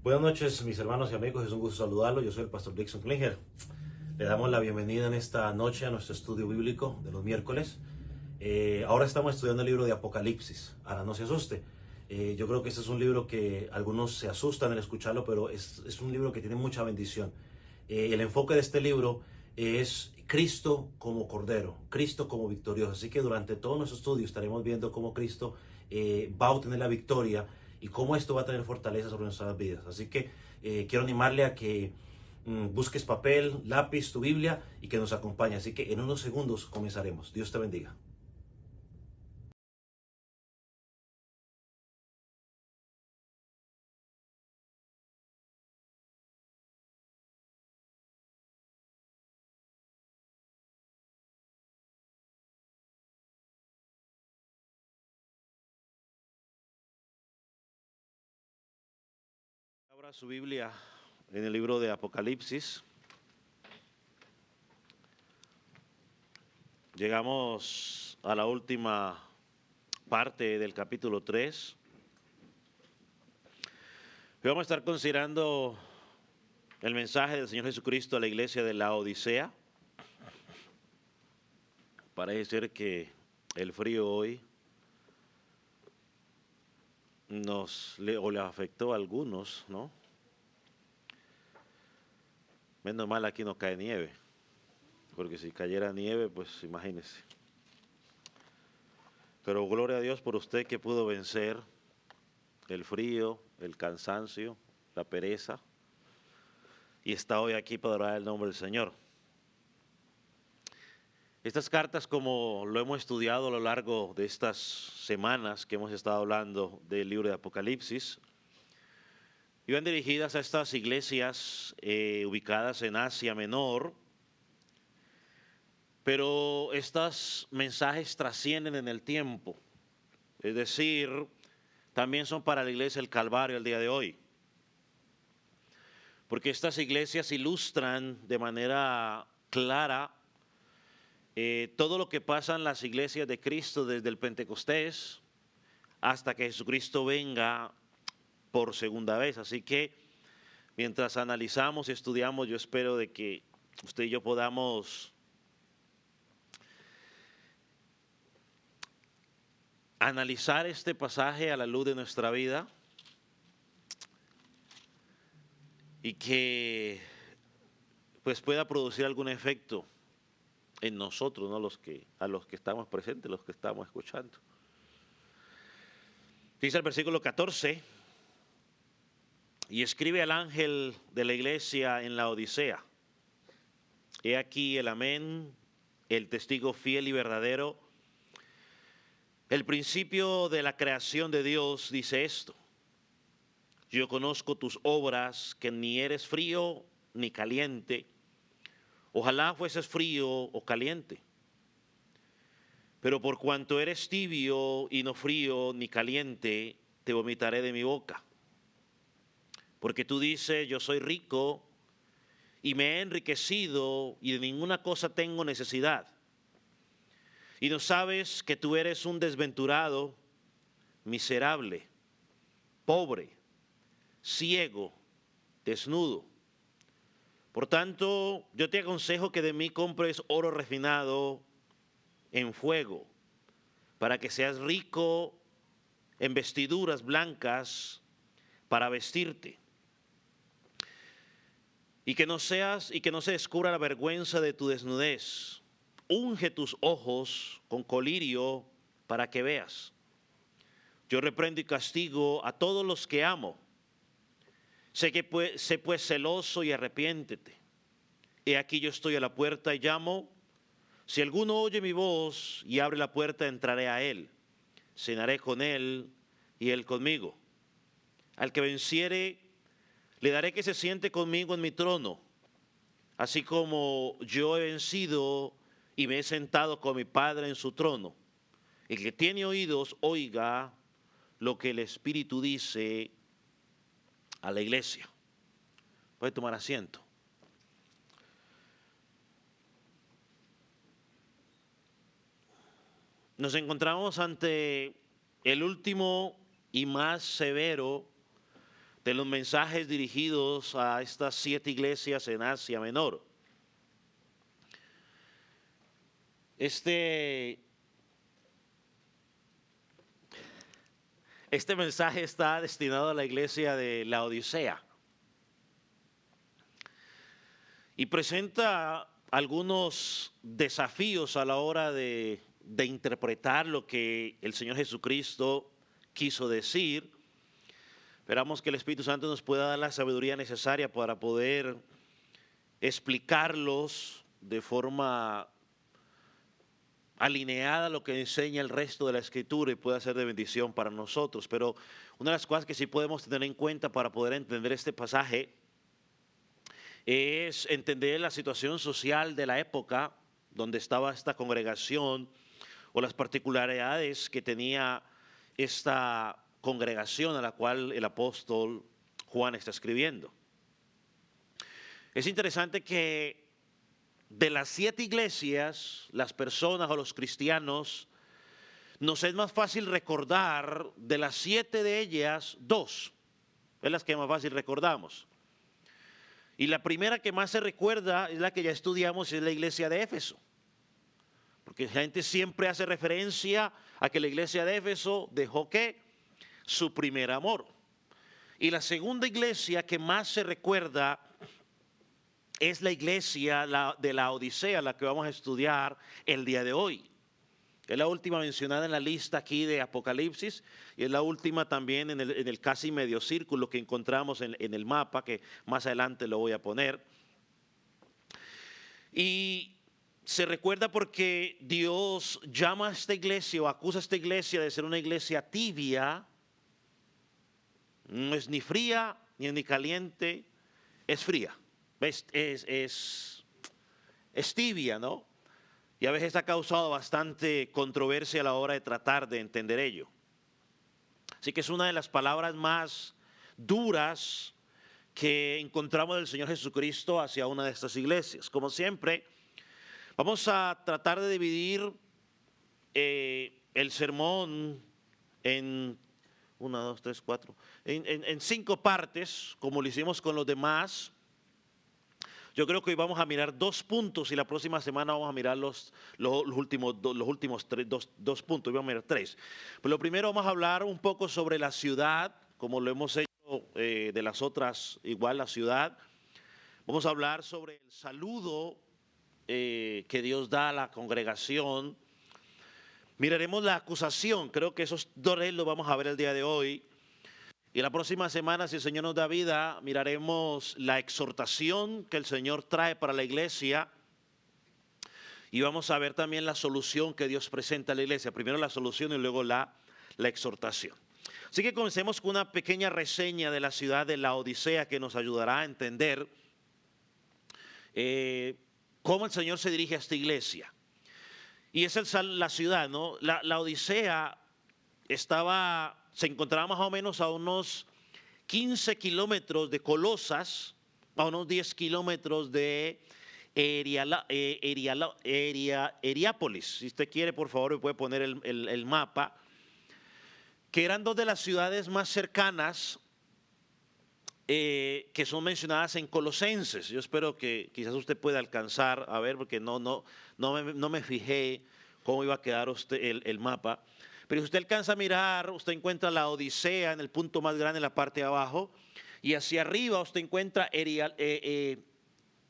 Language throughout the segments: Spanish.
Buenas noches, mis hermanos y amigos. Es un gusto saludarlos. Yo soy el pastor Dixon Klinger. Le damos la bienvenida en esta noche a nuestro estudio bíblico de los miércoles. Ahora estamos estudiando el libro de Apocalipsis. Ahora no se asuste. Yo creo que este es un libro que algunos se asustan al escucharlo, pero es un libro que tiene mucha bendición. El enfoque de este libro es Cristo como Cordero, Cristo como victorioso. Así que durante todo nuestro estudio estaremos viendo cómo Cristo va a obtener la victoria y cómo esto va a tener fortaleza sobre nuestras vidas. Así que quiero animarle a que busques papel, lápiz, tu Biblia y que nos acompañe. Así que en unos segundos comenzaremos. Dios te bendiga. Abra su Biblia en el libro de Apocalipsis. Llegamos a la última parte del capítulo 3. Hoy vamos a estar considerando el mensaje del Señor Jesucristo a la iglesia de la Odisea. Parece ser que el frío hoy le afectó a algunos, ¿no? Menos mal aquí no cae nieve, porque si cayera nieve, pues imagínese. Pero gloria a Dios por usted que pudo vencer el frío, el cansancio, la pereza, y está hoy aquí para adorar el nombre del Señor. Estas cartas, como lo hemos estudiado a lo largo de estas semanas que hemos estado hablando del libro de Apocalipsis, iban dirigidas a estas iglesias ubicadas en Asia Menor, pero estos mensajes trascienden en el tiempo, es decir, también son para la iglesia del Calvario el día de hoy, porque estas iglesias ilustran de manera clara todo lo que pasa en las iglesias de Cristo desde el Pentecostés hasta que Jesucristo venga por segunda vez. Así que mientras analizamos y estudiamos, yo espero de que usted y yo podamos analizar este pasaje a la luz de nuestra vida y que pues pueda producir algún efecto en nosotros, ¿no? A los que estamos presentes, los que estamos escuchando. Dice el versículo 14, y escribe al ángel de la iglesia en la Odisea: he aquí el amén, el testigo fiel y verdadero, el principio de la creación de Dios, dice esto: yo conozco tus obras, que ni eres frío ni caliente. Ojalá fueses frío o caliente. Pero por cuanto eres tibio y no frío ni caliente, te vomitaré de mi boca. Porque tú dices: yo soy rico y me he enriquecido y de ninguna cosa tengo necesidad. Y no sabes que tú eres un desventurado, miserable, pobre, ciego, desnudo. Por tanto, yo te aconsejo que de mí compres oro refinado en fuego, para que seas rico en vestiduras blancas para vestirte, y que no se descubra la vergüenza de tu desnudez. Unge tus ojos con colirio para que veas. Yo reprendo y castigo a todos los que amo. Sé pues celoso y arrepiéntete. He aquí yo estoy a la puerta y llamo. Si alguno oye mi voz y abre la puerta, entraré a él. Cenaré con él y él conmigo. Al que venciere, le daré que se siente conmigo en mi trono, así como yo he vencido y me he sentado con mi Padre en su trono. El que tiene oídos, oiga lo que el Espíritu dice a la iglesia. Puede tomar asiento. Nos encontramos ante el último y más severo de los mensajes dirigidos a estas 7 iglesias en Asia Menor. Este mensaje está destinado a la iglesia de Laodicea y presenta algunos desafíos a la hora de interpretar lo que el Señor Jesucristo quiso decir. Esperamos que el Espíritu Santo nos pueda dar la sabiduría necesaria para poder explicarlos de forma alineada a lo que enseña el resto de la Escritura y pueda ser de bendición para nosotros. Pero una de las cosas que sí podemos tener en cuenta para poder entender este pasaje es entender la situación social de la época donde estaba esta congregación o las particularidades que tenía esta congregación a la cual el apóstol Juan está escribiendo. Es interesante que de las 7 iglesias, las personas o los cristianos, nos es más fácil recordar de las 7 de ellas, 2. Es las que más fácil recordamos. Y la primera que más se recuerda es la que ya estudiamos, es la iglesia de Éfeso. Porque la gente siempre hace referencia a que la iglesia de Éfeso dejó ¿qué? Su primer amor. Y la segunda iglesia que más se recuerda es la iglesia de la Odisea, la que vamos a estudiar el día de hoy. Es la última mencionada en la lista aquí de Apocalipsis y es la última también en el casi medio círculo que encontramos en el mapa, que más adelante lo voy a poner. Y se recuerda porque Dios llama a esta iglesia o acusa a esta iglesia de ser una iglesia tibia. No es ni fría ni caliente, es fría. Es tibia, ¿no? Y a veces ha causado bastante controversia a la hora de tratar de entender ello. Así que es una de las palabras más duras que encontramos del Señor Jesucristo hacia una de estas iglesias. Como siempre, vamos a tratar de dividir el sermón en 1, 2, 3, 4, en 5 partes, como lo hicimos con los demás. Yo creo que hoy vamos a mirar 2 puntos y la próxima semana vamos a mirar los últimos 2 puntos. Hoy vamos a mirar 3. Pero lo primero vamos a hablar un poco sobre la ciudad, como lo hemos hecho de las otras, igual la ciudad. Vamos a hablar sobre el saludo que Dios da a la congregación. Miraremos la acusación, creo que esos 2 los vamos a ver el día de hoy. Y la próxima semana, si el Señor nos da vida, miraremos la exhortación que el Señor trae para la iglesia. Y vamos a ver también la solución que Dios presenta a la iglesia. Primero la solución y luego la exhortación. Así que comencemos con una pequeña reseña de la ciudad de Laodicea que nos ayudará a entender cómo el Señor se dirige a esta iglesia. Y es la ciudad, ¿no? La Odisea se encontraba más o menos a unos 15 kilómetros de Colosas, a unos 10 kilómetros de Hierápolis. Si usted quiere, por favor, me puede poner el mapa, que eran 2 de las ciudades más cercanas que son mencionadas en Colosenses. Yo espero que quizás usted pueda alcanzar a ver, porque no me fijé cómo iba a quedar usted el mapa. Pero si usted alcanza a mirar, usted encuentra la Odisea en el punto más grande en la parte de abajo, y hacia arriba usted encuentra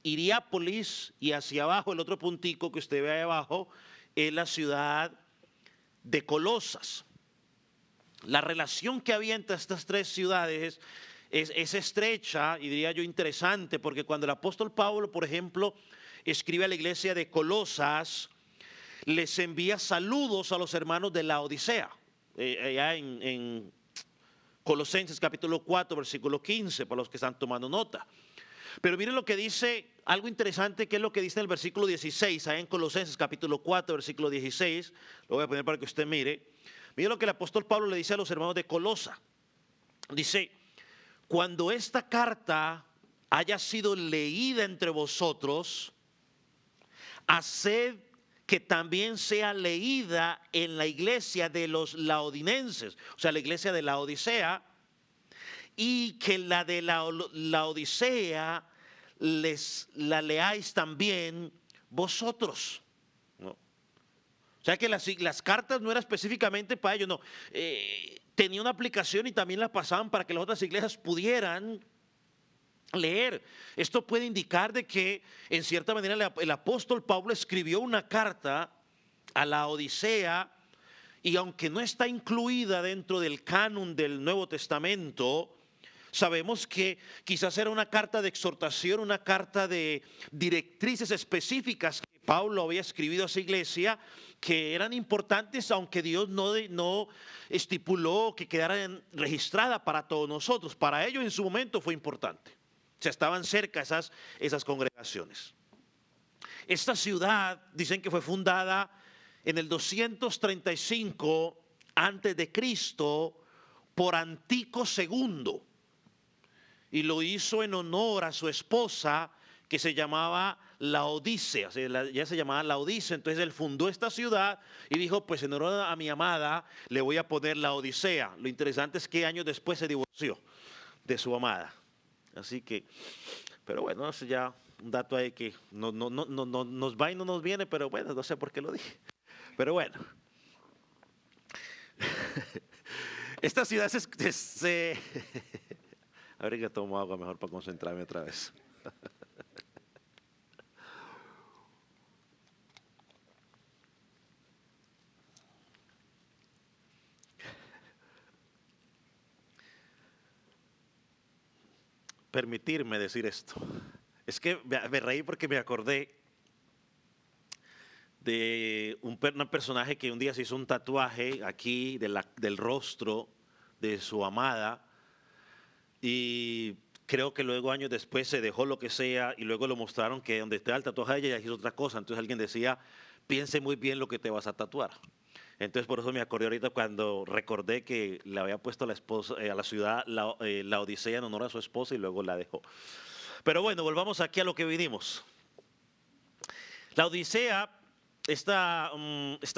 Hierápolis, y hacia abajo el otro puntico que usted ve ahí abajo es la ciudad de Colosas. La relación que había entre estas 3 ciudades es estrecha y diría yo interesante, porque cuando el apóstol Pablo, por ejemplo, escribe a la iglesia de Colosas, les envía saludos a los hermanos de la Odisea, allá en Colosenses capítulo 4, versículo 15, para los que están tomando nota. Pero miren lo que dice, algo interesante, que es lo que dice en el versículo 16, allá en Colosenses capítulo 4, versículo 16, lo voy a poner para que usted mire. Miren lo que el apóstol Pablo le dice a los hermanos de Colosa. Dice: cuando esta carta haya sido leída entre vosotros, haced que también sea leída en la iglesia de los laodinenses, o sea, la iglesia de la Odisea, y que la de la Odisea la leáis también vosotros. ¿No? O sea que las cartas no eran específicamente para ellos, no. Tenía una aplicación y también la pasaban para que las otras iglesias pudieran leer. Esto puede indicar de que en cierta manera el apóstol Pablo escribió una carta a la Odisea, y aunque no está incluida dentro del canon del Nuevo Testamento, sabemos que quizás era una carta de exhortación, una carta de directrices específicas que Pablo había escribido a esa iglesia, que eran importantes, aunque Dios no estipuló que quedaran registradas para todos nosotros. Para ellos en su momento fue importante. O sea, estaban cerca esas congregaciones. Esta ciudad dicen que fue fundada en el 235 antes de Cristo por Antico II, y lo hizo en honor a su esposa, que se llamaba Laodicea. O sea, ya se llamaba Laodicea. Entonces él fundó esta ciudad y dijo, pues en honor a mi amada le voy a poner Laodicea. Lo interesante es que años después se divorció de su amada. Así que, pero bueno, eso ya un dato ahí que no nos va y no nos viene, pero bueno, no sé por qué lo dije. Pero bueno, esta ciudad a ver que tomo agua mejor para concentrarme otra vez. Permitirme decir esto. Es que me reí porque me acordé de un personaje que un día se hizo un tatuaje aquí del rostro de su amada, y creo que luego años después se dejó lo que sea y luego lo mostraron que donde está el tatuaje de ella hizo otra cosa. Entonces alguien decía, piense muy bien lo que te vas a tatuar. Entonces por eso me acordé ahorita cuando recordé que le había puesto a la esposa, a la ciudad la Odisea en honor a su esposa, y luego la dejó. Pero bueno, volvamos aquí a lo que vinimos. La Odisea, esta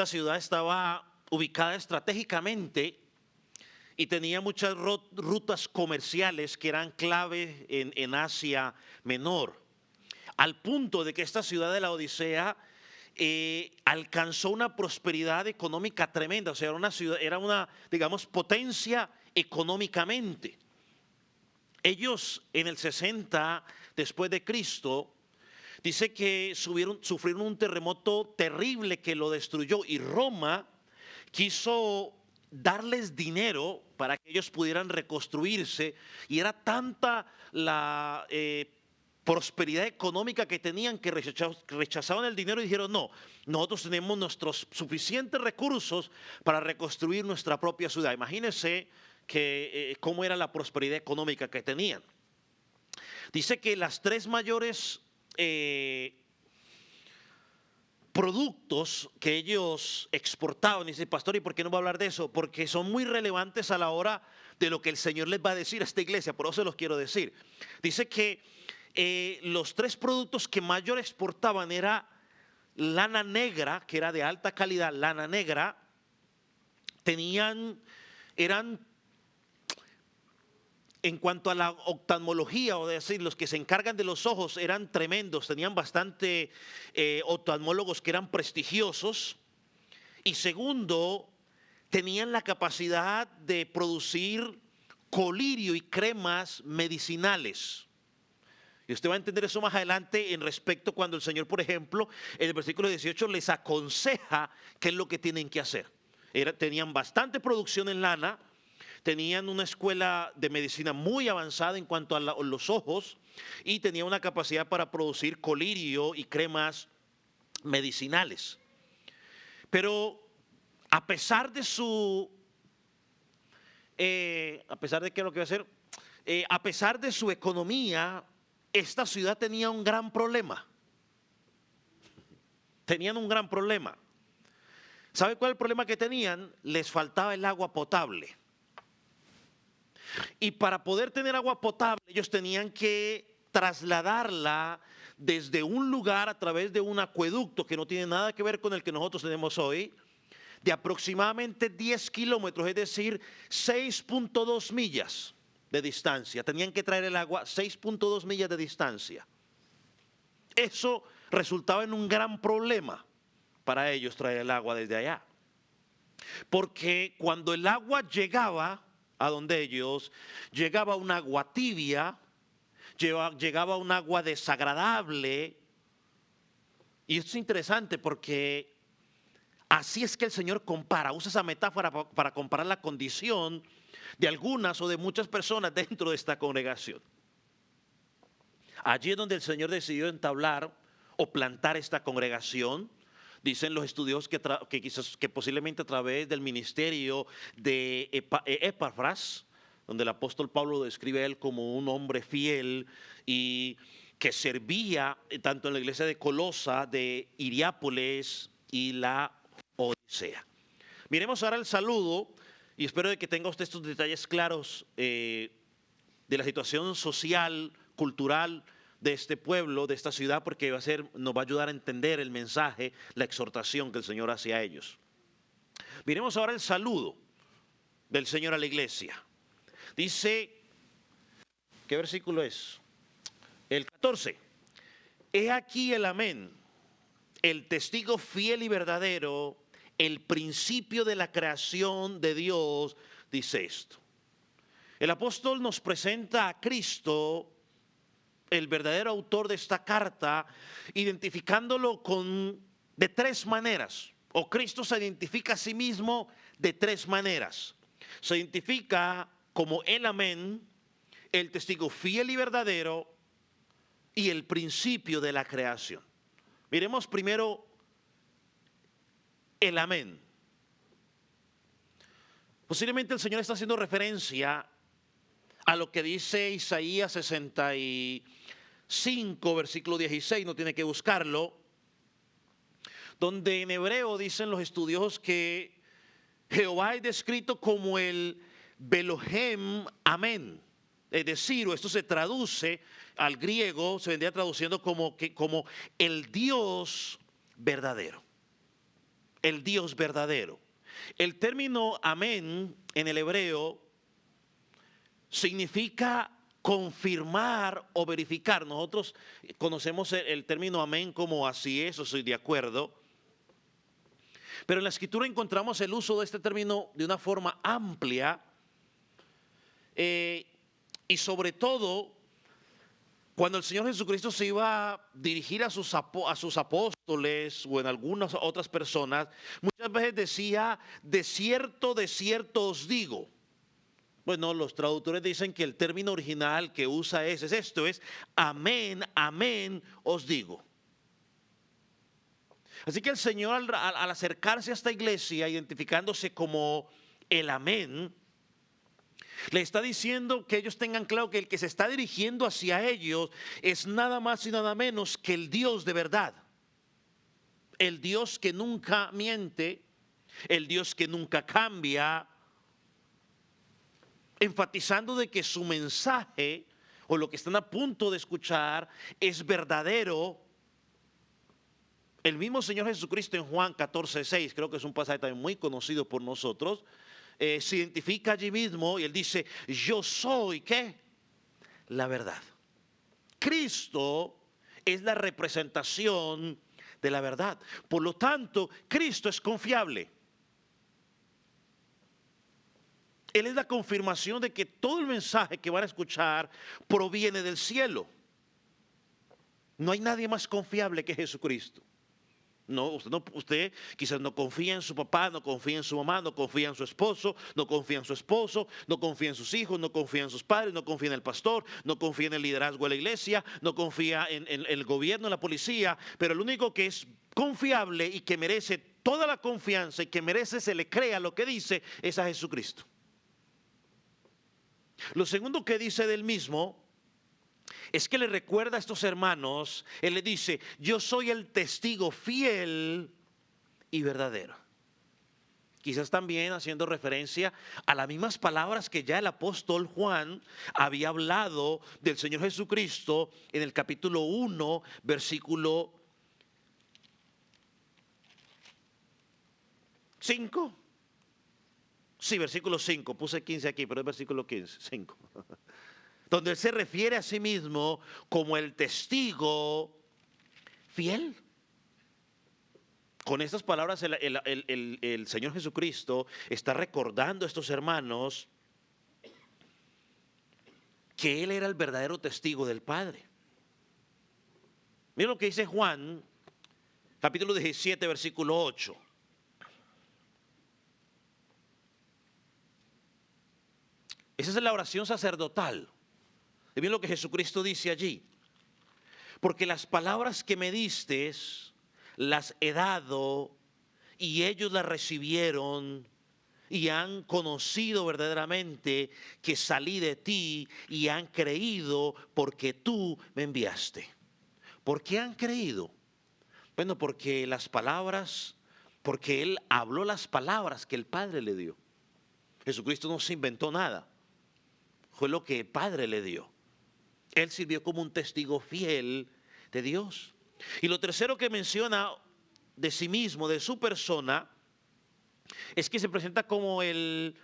ciudad estaba ubicada estratégicamente y tenía muchas rutas comerciales que eran clave en Asia Menor, al punto de que esta ciudad de la Odisea alcanzó una prosperidad económica tremenda. O sea, era una, digamos, potencia económicamente. Ellos en el 60 después de Cristo, dice que sufrieron un terremoto terrible que lo destruyó, y Roma quiso darles dinero para que ellos pudieran reconstruirse, y era tanta la prosperidad económica que tenían que rechazaban el dinero y dijeron, no, nosotros tenemos nuestros suficientes recursos para reconstruir nuestra propia ciudad. Imagínense cómo era la prosperidad económica que tenían. Dice que las tres mayores productos que ellos exportaban, dice, pastor, ¿y por qué no va a hablar de eso? Porque son muy relevantes a la hora de lo que el Señor les va a decir a esta iglesia, por eso se los quiero decir. Dice que los tres productos que mayor exportaban era lana negra, que era de alta calidad, lana negra. Eran, en cuanto a la oftalmología, o decir, los que se encargan de los ojos, eran tremendos, tenían bastante oftalmólogos que eran prestigiosos. Y segundo, tenían la capacidad de producir colirio y cremas medicinales. Y usted va a entender eso más adelante en respecto cuando el Señor, por ejemplo, en el versículo 18 les aconseja qué es lo que tienen que hacer. Tenían bastante producción en lana, tenían una escuela de medicina muy avanzada en cuanto a los ojos, y tenían una capacidad para producir colirio y cremas medicinales. Pero a pesar de a pesar de su economía, esta ciudad tenía un gran problema. Tenían un gran problema. ¿Sabe cuál es el problema que tenían? Les faltaba el agua potable. Y para poder tener agua potable, ellos tenían que trasladarla desde un lugar a través de un acueducto que no tiene nada que ver con el que nosotros tenemos hoy, de aproximadamente 10 kilómetros, es decir, 6.2 millas. de distancia. Tenían que traer el agua 6.2 millas de distancia. Eso resultaba en un gran problema para ellos traer el agua desde allá. Porque cuando el agua llegaba a donde ellos, llegaba un agua tibia, llegaba un agua desagradable. Y esto es interesante porque así es que el Señor compara, usa esa metáfora para comparar la condición de algunas o de muchas personas dentro de esta congregación. Allí es donde el Señor decidió entablar o plantar esta congregación. Dicen los estudiosos que posiblemente a través del ministerio de Epafras, donde el apóstol Pablo lo describe a él como un hombre fiel y que servía tanto en la iglesia de Colosa, de Hierápolis y la Odisea. Miremos ahora el saludo y espero de que tenga usted estos detalles claros de la situación social, cultural de este pueblo, de esta ciudad, porque nos va a ayudar a entender el mensaje, la exhortación que el Señor hace a ellos. Miremos ahora el saludo del Señor a la iglesia. Dice, ¿qué versículo es? El 14. He aquí el amén, el testigo fiel y verdadero, el principio de la creación de Dios, dice esto. El apóstol nos presenta a Cristo, el verdadero autor de esta carta, identificándolo de tres maneras. O Cristo se identifica a sí mismo de tres maneras. Se identifica como el amén, el testigo fiel y verdadero y el principio de la creación. Miremos primero el amén. Posiblemente el Señor está haciendo referencia a lo que dice Isaías 65, versículo 16, no tiene que buscarlo, donde en hebreo dicen los estudiosos que Jehová es descrito como el Belohem Amén. Es decir, esto se traduce al griego, se vendría traduciendo como el Dios verdadero. El Dios verdadero. El término amén en el hebreo significa confirmar o verificar. Nosotros conocemos el término amén como así es, o estoy de acuerdo. Pero en la escritura encontramos el uso de este término de una forma amplia y sobre todo cuando el Señor Jesucristo se iba a dirigir a sus apóstoles o en algunas otras personas, muchas veces decía, de cierto os digo. Bueno, los traductores dicen que el término original que usa es esto, es amén, amén os digo. Así que el Señor al acercarse a esta iglesia, identificándose como el amén, le está diciendo que ellos tengan claro que el que se está dirigiendo hacia ellos es nada más y nada menos que el Dios de verdad. El Dios que nunca miente, el Dios que nunca cambia, enfatizando de que su mensaje o lo que están a punto de escuchar es verdadero. El mismo Señor Jesucristo en Juan 14:6, creo que es un pasaje también muy conocido por nosotros, se identifica allí mismo y él dice, yo soy, ¿qué? La verdad. Cristo es la representación de la verdad. Por lo tanto, Cristo es confiable. Él es la confirmación de que todo el mensaje que van a escuchar proviene del cielo. No hay nadie más confiable que Jesucristo. No, usted quizás no confía en su papá, no confía en su mamá, no confía en su esposo, no confía en su esposo, no confía en sus hijos, no confía en sus padres, no confía en el pastor, no confía en el liderazgo de la iglesia, no confía en el gobierno, en la policía, pero el único que es confiable y que merece toda la confianza y que merece se le crea lo que dice es a Jesucristo. Lo segundo que dice del mismo es que le recuerda a estos hermanos, él le dice, yo soy el testigo fiel y verdadero. Quizás también haciendo referencia a las mismas palabras que ya el apóstol Juan había hablado del Señor Jesucristo en el capítulo 1, versículo 5. Sí, versículo 5, puse 15 aquí, pero es versículo 15, 5. Donde él se refiere a sí mismo como el testigo fiel. Con estas palabras el Señor Jesucristo está recordando a estos hermanos que Él era el verdadero testigo del Padre. Miren lo que dice Juan, capítulo 17, versículo 8. Esa es la oración sacerdotal. Y miren lo que Jesucristo dice allí. Porque las palabras que me diste, las he dado, y ellos las recibieron y han conocido verdaderamente que salí de ti y han creído porque tú me enviaste. ¿Por qué han creído? Bueno, porque las palabras, porque Él habló las palabras que el Padre le dio. Jesucristo no se inventó nada. Fue lo que el Padre le dio. Él sirvió como un testigo fiel de Dios. Y lo tercero que menciona de sí mismo, de su persona, es que se presenta como el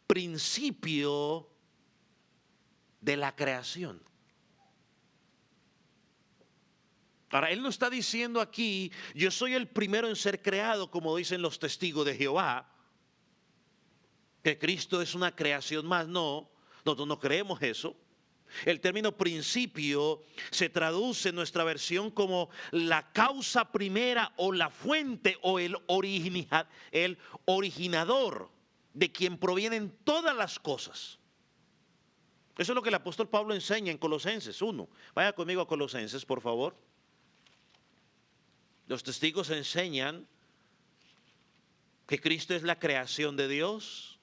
principio de la creación. Ahora, él no está diciendo aquí, yo soy el primero en ser creado, como dicen los testigos de Jehová, que Cristo es una creación más. No, nosotros no creemos eso. El término principio se traduce en nuestra versión como la causa primera o la fuente o el originador de quien provienen todas las cosas. Eso es lo que el apóstol Pablo enseña en Colosenses 1. Vaya conmigo a Colosenses, por favor. Los testigos enseñan que Cristo es la creación de Dios,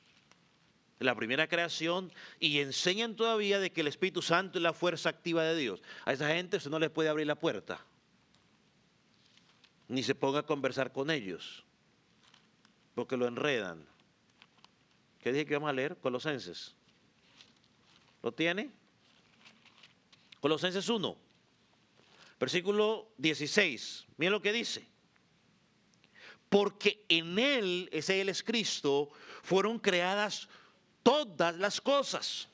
la primera creación, y enseñan todavía de que el Espíritu Santo es la fuerza activa de Dios. A esa gente usted no les puede abrir la puerta, ni se ponga a conversar con ellos, porque lo enredan. ¿Qué dije que vamos a leer? Colosenses. ¿Lo tiene? Colosenses 1, versículo 16. Miren lo que dice. Porque en Él, ese Él es Cristo, fueron creadas todas las cosas,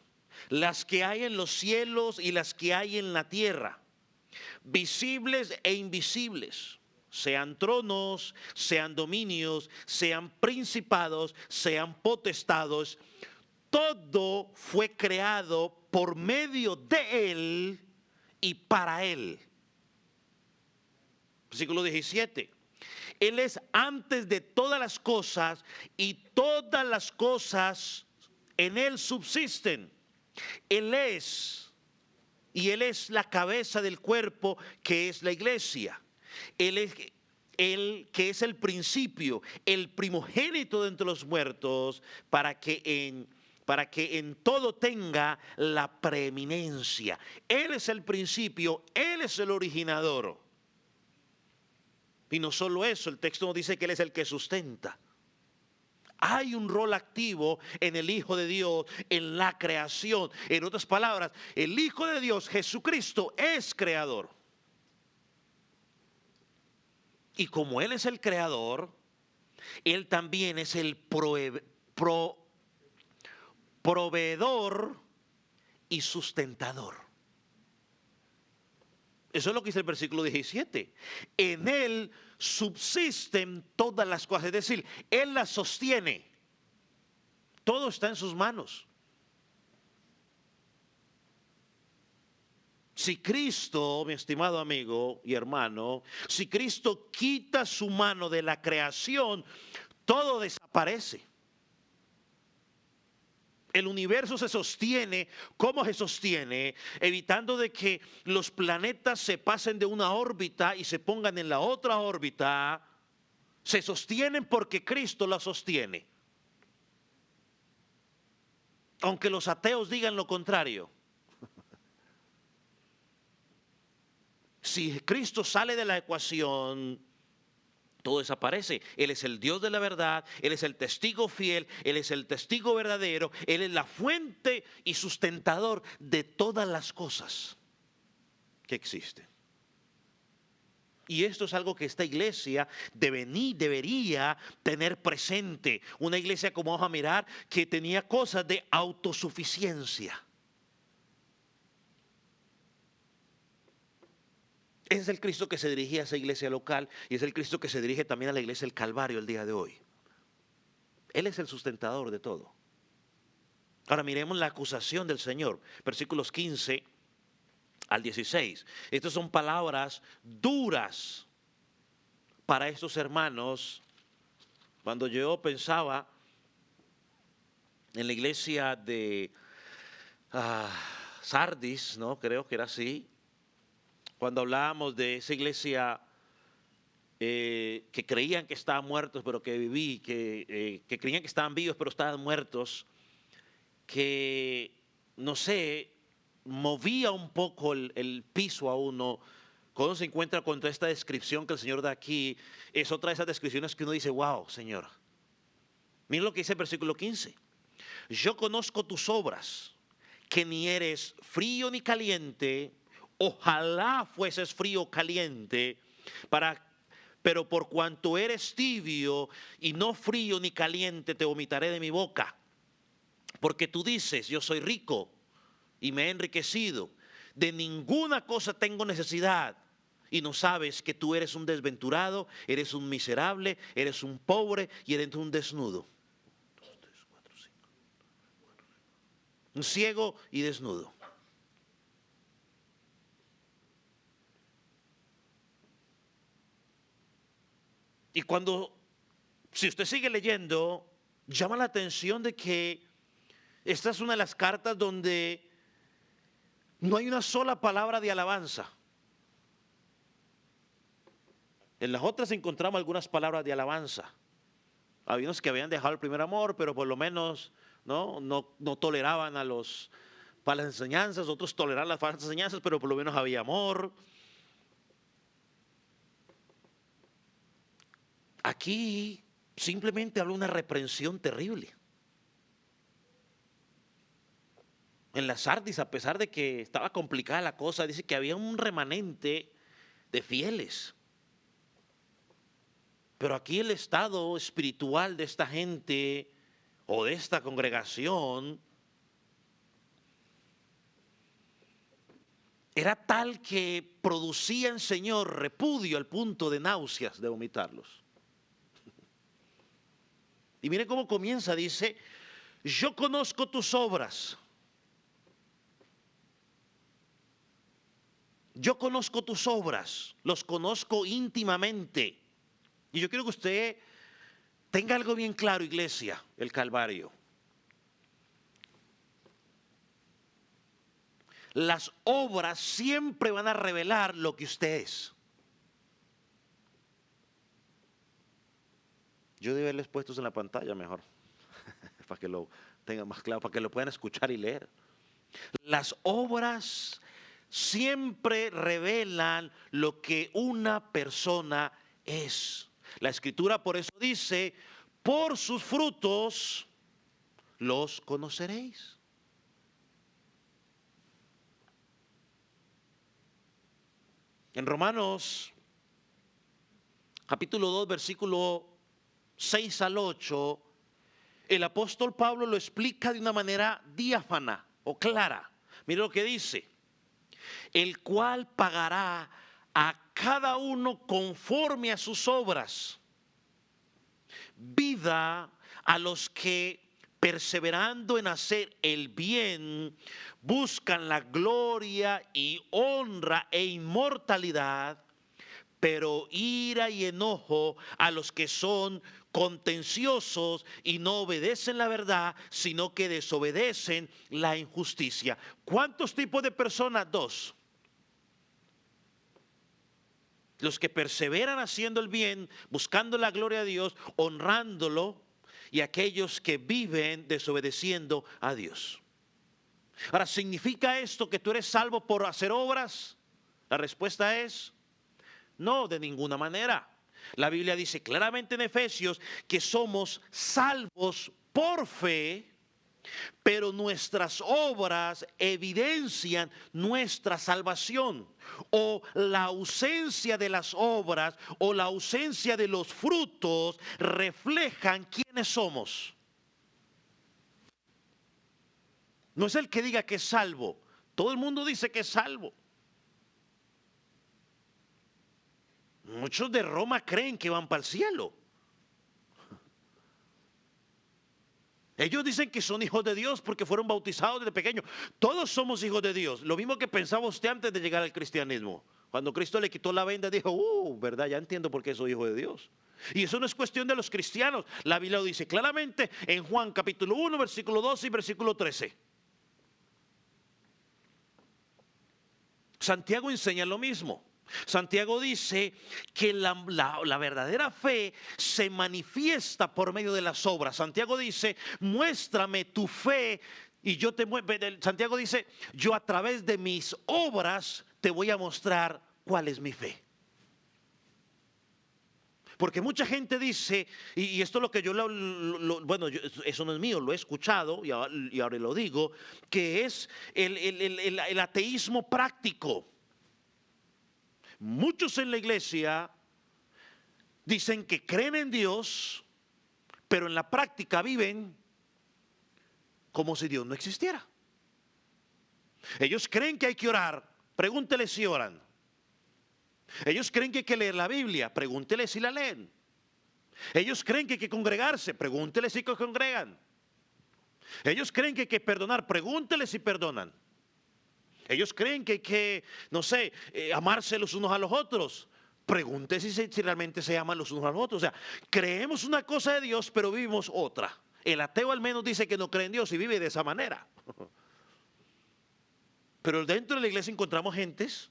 las que hay en los cielos y las que hay en la tierra, visibles e invisibles, sean tronos, sean dominios, sean principados, sean potestados. Todo fue creado por medio de Él y para Él. Versículo 17. Él es antes de todas las cosas y todas las cosas en Él subsisten. Él es, y Él es la cabeza del cuerpo que es la iglesia. Él es el que es el principio, el primogénito de entre los muertos, para que en todo tenga la preeminencia. Él es el principio, Él es el originador. Y no solo eso, el texto nos dice que Él es el que sustenta. Hay un rol activo en el Hijo de Dios, en la creación. En otras palabras, el Hijo de Dios, Jesucristo, es creador. Y como Él es el creador, Él también es el proveedor y sustentador. Eso es lo que dice el versículo 17. En Él subsisten todas las cosas. Es decir, Él las sostiene. Todo está en sus manos. Si Cristo, mi estimado amigo y hermano, si Cristo quita su mano de la creación, todo desaparece. El universo se sostiene. ¿Cómo se sostiene? Evitando de que los planetas se pasen de una órbita y se pongan en la otra órbita. Se sostienen porque Cristo la sostiene. Aunque los ateos digan lo contrario. Si Cristo sale de la ecuación, todo desaparece. Él es el Dios de la verdad, Él es el testigo fiel, Él es el testigo verdadero, Él es la fuente y sustentador de todas las cosas que existen. Y esto es algo que esta iglesia debería tener presente. Una iglesia, como vamos a mirar, que tenía cosas de autosuficiencia. Ese es el Cristo que se dirigía a esa iglesia local y es el Cristo que se dirige también a la iglesia del Calvario el día de hoy. Él es el sustentador de todo. Ahora miremos la acusación del Señor, versículos 15 al 16. Estas son palabras duras para estos hermanos. Cuando yo pensaba en la iglesia de Sardis, ¿no? Creo que era así. Cuando hablábamos de esa iglesia que creían que estaban muertos, pero que creían que estaban vivos, pero estaban muertos, que, no sé, movía un poco el piso a uno. Cuando se encuentra con esta descripción que el Señor da aquí, es otra de esas descripciones que uno dice, wow, Señor. Miren lo que dice el versículo 15. Yo conozco tus obras, que ni eres frío ni caliente. Ojalá fueses frío o caliente, pero por cuanto eres tibio y no frío ni caliente, te vomitaré de mi boca. Porque tú dices, yo soy rico y me he enriquecido, de ninguna cosa tengo necesidad, y no sabes que tú eres un desventurado, eres un miserable, eres un pobre y eres un desnudo. Un ciego y desnudo. Y si usted sigue leyendo, llama la atención de que esta es una de las cartas donde no hay una sola palabra de alabanza. En las otras encontramos algunas palabras de alabanza. Había unos que habían dejado el primer amor, pero por lo menos no toleraban a las falsas enseñanzas, otros toleraban las falsas enseñanzas, pero por lo menos había amor. Aquí simplemente habla una reprensión terrible. En la Sardis, a pesar de que estaba complicada la cosa, dice que había un remanente de fieles. Pero aquí el estado espiritual de esta gente o de esta congregación era tal que producía en Señor repudio al punto de náuseas, de vomitarlos. Y mire cómo comienza, dice, yo conozco tus obras. Yo conozco tus obras, los conozco íntimamente. Y yo quiero que usted tenga algo bien claro, iglesia, el Calvario. Las obras siempre van a revelar lo que usted es. Yo debe haberles puestos en la pantalla mejor, para que lo tengan más claro, para que lo puedan escuchar y leer. Las obras siempre revelan lo que una persona es. La Escritura por eso dice, por sus frutos los conoceréis. En Romanos capítulo 2, versículo 6 al 8, el apóstol Pablo lo explica de una manera diáfana o clara. Mire lo que dice, el cual pagará a cada uno conforme a sus obras. Vida a los que, perseverando en hacer el bien, buscan la gloria y honra e inmortalidad, pero ira y enojo a los que son contenciosos y no obedecen la verdad, sino que desobedecen la injusticia. ¿Cuántos tipos de personas? Dos. Los que perseveran haciendo el bien, buscando la gloria de Dios, honrándolo, y aquellos que viven desobedeciendo a Dios. Ahora, ¿significa esto que tú eres salvo por hacer obras? La respuesta es no, de ninguna manera. La Biblia dice claramente en Efesios que somos salvos por fe pero nuestras obras evidencian nuestra salvación, o la ausencia de las obras o la ausencia de los frutos reflejan quiénes somos. No es el que diga que es salvo. Todo el mundo dice que es salvo. Muchos de Roma creen que van para el cielo. Ellos dicen que son hijos de Dios porque fueron bautizados desde pequeños. Todos somos hijos de Dios. Lo mismo que pensaba usted antes de llegar al cristianismo. Cuando Cristo le quitó la venda, dijo, verdad, ya entiendo por qué soy hijo de Dios. Y eso no es cuestión de los cristianos. La Biblia lo dice claramente en Juan capítulo 1, versículo 12 y versículo 13. Santiago enseña lo mismo. Santiago dice que la verdadera fe se manifiesta por medio de las obras. Santiago dice, muéstrame tu fe y yo te muestro. Santiago dice, yo a través de mis obras te voy a mostrar cuál es mi fe. Porque mucha gente dice, y esto es lo que yo, eso no es mío, lo he escuchado y ahora lo digo, que es el ateísmo práctico. Muchos en la iglesia dicen que creen en Dios, pero en la práctica viven como si Dios no existiera. Ellos creen que hay que orar, pregúntele si oran. Ellos creen que hay que leer la Biblia, pregúntele si la leen. Ellos creen que hay que congregarse, pregúntele si congregan. Ellos creen que hay que perdonar, pregúntele si perdonan. Ellos creen que hay que, no sé, amarse los unos a los otros. Pregúntese si realmente se aman los unos a los otros. O sea, creemos una cosa de Dios, pero vivimos otra. El ateo al menos dice que no cree en Dios y vive de esa manera. Pero dentro de la iglesia encontramos gentes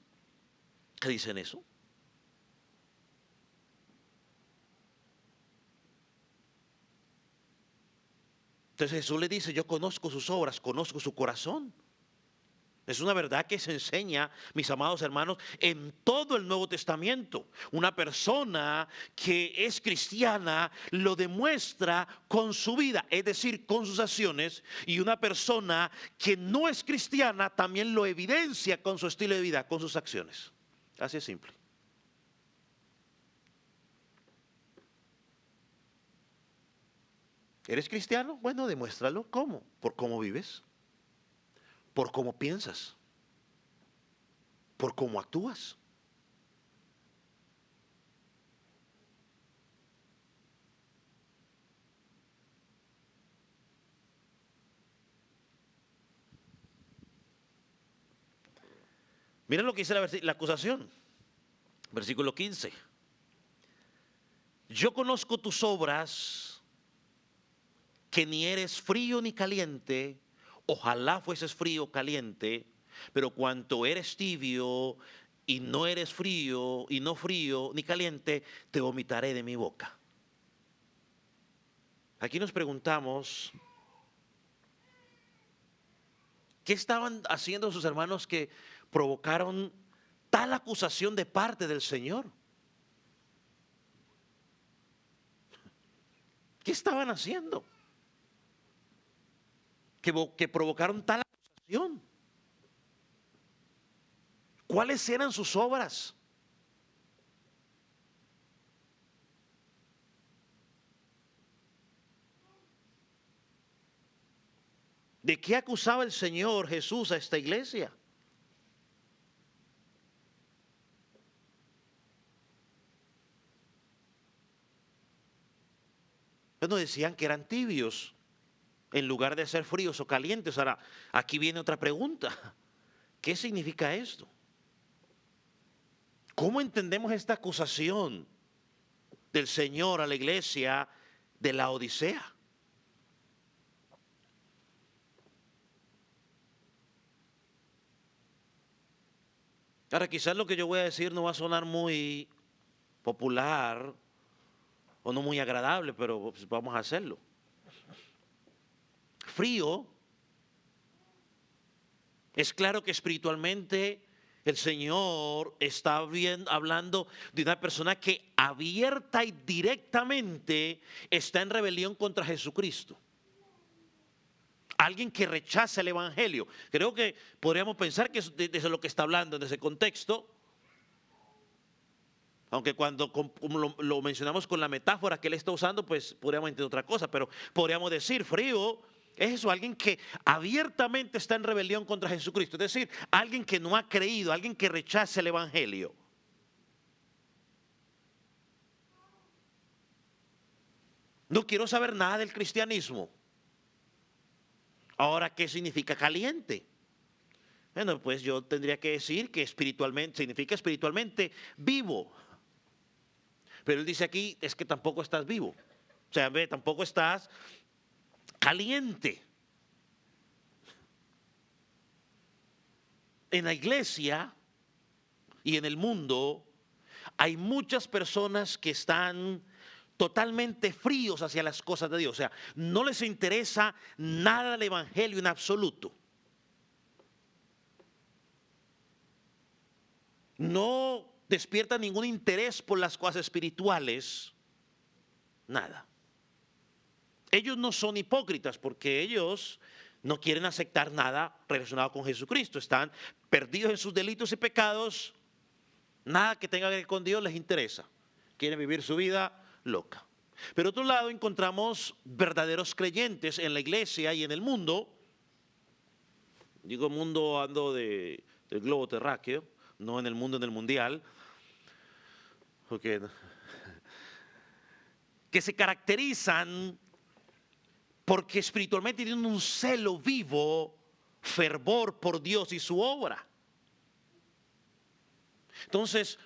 que dicen eso. Entonces Jesús le dice, yo conozco sus obras, conozco su corazón. Es una verdad que se enseña, mis amados hermanos, en todo el Nuevo Testamento. Una persona que es cristiana lo demuestra con su vida, es decir, con sus acciones. Y una persona que no es cristiana también lo evidencia con su estilo de vida, con sus acciones. Así es simple. ¿Eres cristiano? Bueno, demuéstralo. ¿Cómo? Por cómo vives. Por cómo piensas, por cómo actúas. Miren lo que dice la acusación, versículo 15. Yo conozco tus obras, que ni eres frío ni caliente. Ojalá fueses frío o caliente, pero cuanto eres tibio y no eres frío y no frío ni caliente, te vomitaré de mi boca. Aquí nos preguntamos, ¿qué estaban haciendo sus hermanos que provocaron tal acusación de parte del Señor? ¿Qué estaban haciendo que provocaron tal acusación? ¿Cuáles eran sus obras? ¿De qué acusaba el Señor Jesús a esta iglesia? Bueno, decían que eran tibios en lugar de ser fríos o calientes. Ahora, aquí viene otra pregunta. ¿Qué significa esto? ¿Cómo entendemos esta acusación del Señor a la iglesia de la Odisea? Ahora, quizás lo que yo voy a decir no va a sonar muy popular o no muy agradable, pero pues vamos a hacerlo. Frío, es claro que espiritualmente el Señor está hablando de una persona que abierta y directamente está en rebelión contra Jesucristo. alguien que rechaza el evangelio. Creo que podríamos pensar que es de lo que está hablando en ese contexto. Aunque cuando como lo mencionamos con la metáfora que él está usando, pues podríamos entender otra cosa, pero podríamos decir frío es eso, alguien que abiertamente está en rebelión contra Jesucristo, es decir, alguien que no ha creído, alguien que rechaza el evangelio. No quiero saber nada del cristianismo. Ahora, ¿qué significa caliente? Bueno, pues yo tendría que decir que espiritualmente significa espiritualmente vivo. Pero él dice aquí, es que tampoco estás vivo. O sea, ve, tampoco estás caliente. En la iglesia y en el mundo hay muchas personas que están totalmente fríos hacia las cosas de Dios. O sea, no les interesa nada del evangelio en absoluto. No despierta ningún interés por las cosas espirituales, nada. Ellos no son hipócritas porque ellos no quieren aceptar nada relacionado con Jesucristo. Están perdidos en sus delitos y pecados. Nada que tenga que ver con Dios les interesa. Quieren vivir su vida loca. Pero otro lado encontramos verdaderos creyentes en la iglesia y en el mundo. Digo mundo, ando del globo terráqueo, no en el mundo, en el mundial. Porque que se caracterizan porque espiritualmente tienen un celo vivo, fervor por Dios y su obra. Entonces,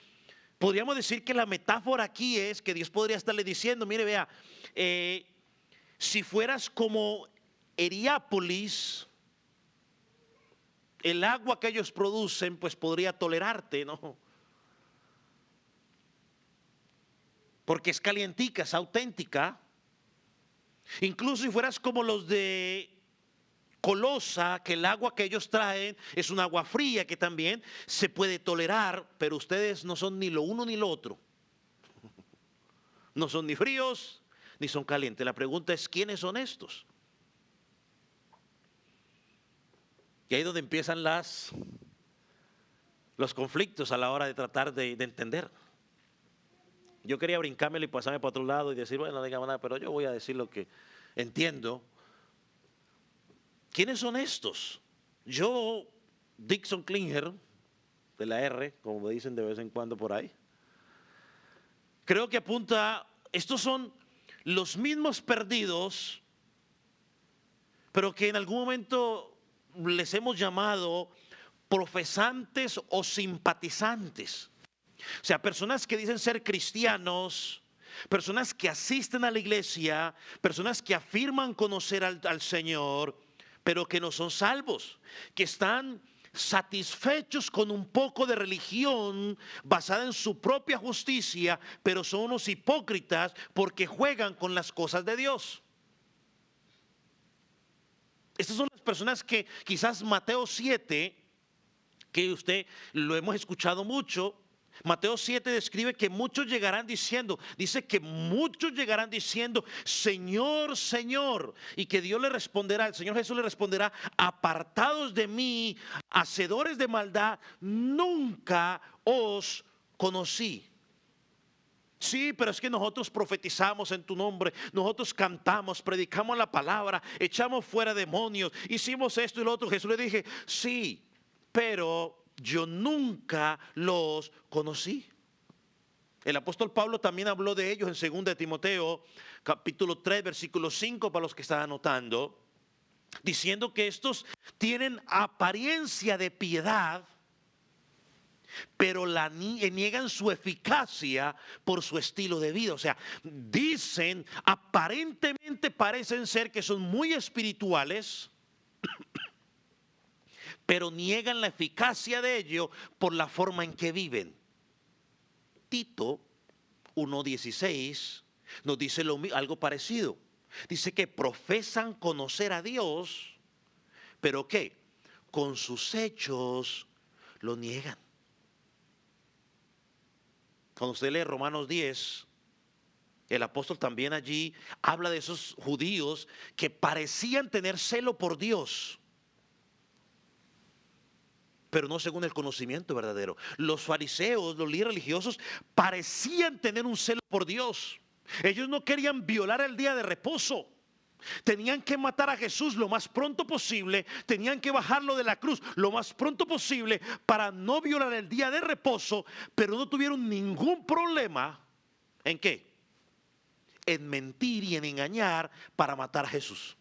podríamos decir que la metáfora aquí es que Dios podría estarle diciendo, mire, vea, si fueras como Heriápolis, el agua que ellos producen, pues podría tolerarte, ¿no? Porque es calientica, es auténtica. Incluso si fueras como los de Colosa, que el agua que ellos traen es un agua fría que también se puede tolerar, pero ustedes no son ni lo uno ni lo otro. No son ni fríos ni son calientes. La pregunta es, ¿quiénes son estos? Y ahí es donde empiezan los conflictos a la hora de tratar de entender. Yo quería brincármelo y pasarme para otro lado y decir, bueno, no digamos nada, pero yo voy a decir lo que entiendo. ¿Quiénes son estos? Yo, Dixon Klinger, de la R, como me dicen de vez en cuando por ahí, creo que apunta, estos son los mismos perdidos, pero que en algún momento les hemos llamado profesantes o simpatizantes. O sea, personas que dicen ser cristianos, personas que asisten a la iglesia, personas que afirman conocer al Señor, pero que no son salvos, que están satisfechos con un poco de religión basada en su propia justicia, pero son unos hipócritas porque juegan con las cosas de Dios. Estas son las personas que quizás Mateo 7, que usted lo hemos escuchado mucho, Mateo 7 describe que muchos llegarán diciendo, dice que muchos llegarán diciendo, Señor, Señor, y que Dios le responderá, el Señor Jesús le responderá, apartados de mí, hacedores de maldad, nunca os conocí. Sí, pero es que nosotros profetizamos en tu nombre, nosotros cantamos, predicamos la palabra, echamos fuera demonios, hicimos esto y lo otro. Jesús le dije, sí, pero yo nunca los conocí. El apóstol Pablo también habló de ellos en 2 de Timoteo, capítulo 3, versículo 5, para los que están anotando, diciendo que estos tienen apariencia de piedad, pero niegan su eficacia por su estilo de vida. O sea, dicen, aparentemente parecen ser que son muy espirituales, pero niegan la eficacia de ello por la forma en que viven. Tito 1:16 nos dice algo parecido. Dice que profesan conocer a Dios, pero que con sus hechos lo niegan. Cuando usted lee Romanos 10, El apóstol también allí habla de esos judíos que parecían tener celo por Dios, pero no según el conocimiento verdadero. Los fariseos, los líderes religiosos, parecían tener un celo por Dios. Ellos no querían violar el día de reposo. Tenían que matar a Jesús lo más pronto posible, tenían que bajarlo de la cruz lo más pronto posible para no violar el día de reposo, pero no tuvieron ningún problema. ¿En qué? En mentir y en engañar para matar a Jesús.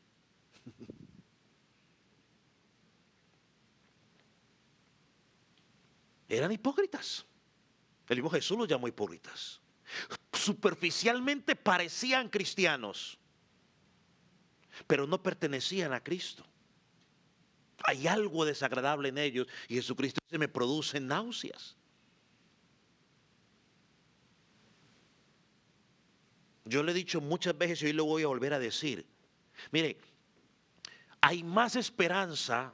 Eran hipócritas. El mismo Jesús los llamó hipócritas. Superficialmente parecían cristianos, pero no pertenecían a Cristo. Hay algo desagradable en ellos y Jesucristo dice: me produce náuseas. Yo le he dicho muchas veces y hoy lo voy a volver a decir. Mire, hay más esperanza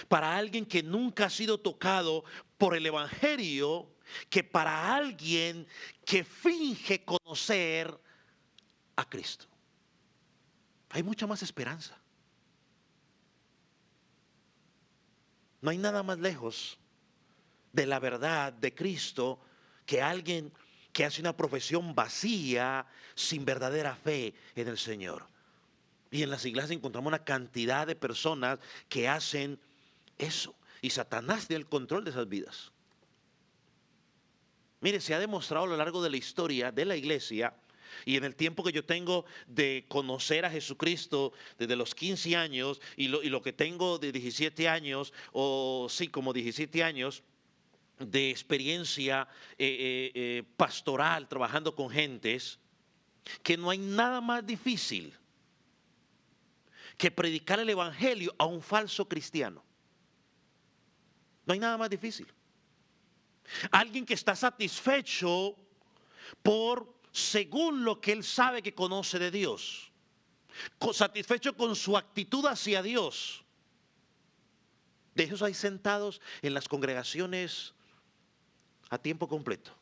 para alguien que nunca ha sido tocado por el Evangelio que para alguien que finge conocer a Cristo. Hay mucha más esperanza. No hay nada más lejos de la verdad de Cristo que alguien que hace una profesión vacía, sin verdadera fe en el Señor. Y en las iglesias encontramos una cantidad de personas que hacen eso. Y Satanás tiene el control de esas vidas. Mire, se ha demostrado a lo largo de la historia de la iglesia y en el tiempo que yo tengo de conocer a Jesucristo desde los 15 años y lo que tengo de 17 años, o sí, como 17 años de experiencia pastoral, trabajando con gentes, que no hay nada más difícil que predicar el evangelio a un falso cristiano. No hay nada más difícil. Alguien que está satisfecho según lo que él sabe que conoce de Dios, satisfecho con su actitud hacia Dios. De esos hay sentados en las congregaciones a tiempo completo.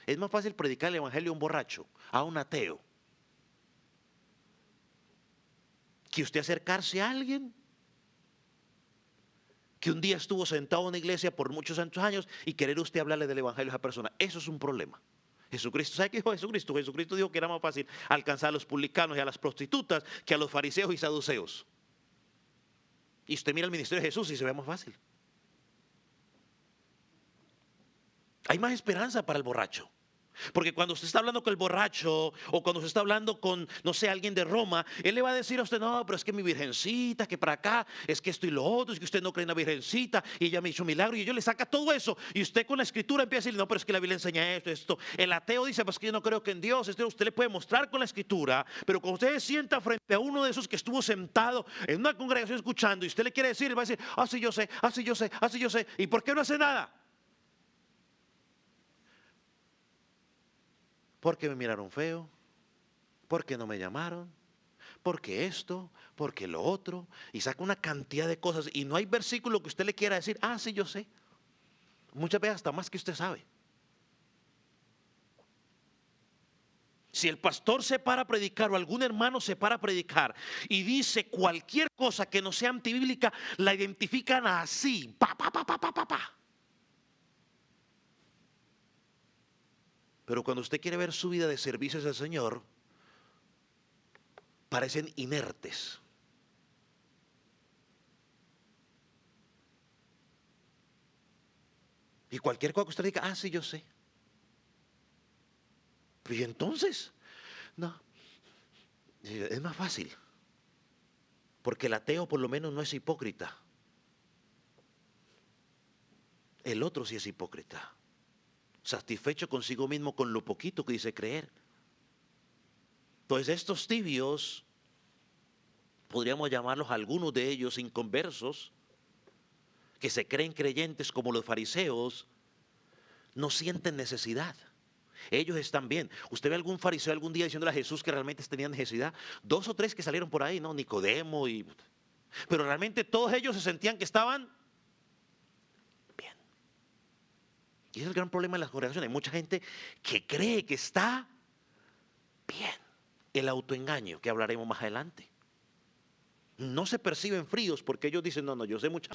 Es más fácil predicar el evangelio a un borracho, a un ateo, que usted acercarse a alguien que un día estuvo sentado en una iglesia por muchos años y querer usted hablarle del evangelio a esa persona. Eso es un problema. Jesucristo, ¿sabe qué dijo Jesucristo? Jesucristo dijo que era más fácil alcanzar a los publicanos y a las prostitutas que a los fariseos y saduceos. Y usted mira el ministerio de Jesús y se ve más fácil. Hay más esperanza para el borracho. Porque cuando usted está hablando con el borracho o cuando usted está hablando con, no sé, alguien de Roma, él le va a decir a usted: no, pero es que mi virgencita, que para acá, es que esto y lo otro, es que usted no cree en la virgencita y ella me hizo un milagro, y ellos le saca todo eso y usted con la escritura empieza a decir: no, pero es que la Biblia enseña esto. El ateo dice: pues que yo no creo que en Dios. Usted le puede mostrar con la escritura, pero cuando usted se sienta frente a uno de esos que estuvo sentado en una congregación escuchando y usted le quiere decir, él va a decir: sí yo sé, sí yo sé, sí yo sé. ¿Y por qué no hace nada? Porque me miraron feo, porque no me llamaron, porque esto, porque lo otro, y saca una cantidad de cosas y no hay versículo que usted le quiera decir: sí yo sé. Muchas veces hasta más que usted sabe. Si el pastor se para a predicar o algún hermano se para a predicar y dice cualquier cosa que no sea antibíblica, la identifican así, pa. Pero cuando usted quiere ver su vida de servicios al Señor, parecen inertes. Y cualquier cosa que usted diga: sí yo sé. Y entonces, no, es más fácil. Porque el ateo por lo menos no es hipócrita. El otro sí es hipócrita. Satisfecho consigo mismo con lo poquito que dice creer. Entonces estos tibios, podríamos llamarlos algunos de ellos inconversos, que se creen creyentes como los fariseos, no sienten necesidad. Ellos están bien. ¿Usted ve algún fariseo algún día diciéndole a Jesús que realmente tenía necesidad? 2 o 3 que salieron por ahí, ¿no? Nicodemo pero realmente todos ellos se sentían que estaban bien. Y ese es el gran problema de las congregaciones. Hay mucha gente que cree que está Bien, el autoengaño, que hablaremos más adelante. No se perciben fríos porque ellos dicen, no, no, yo sé mucho.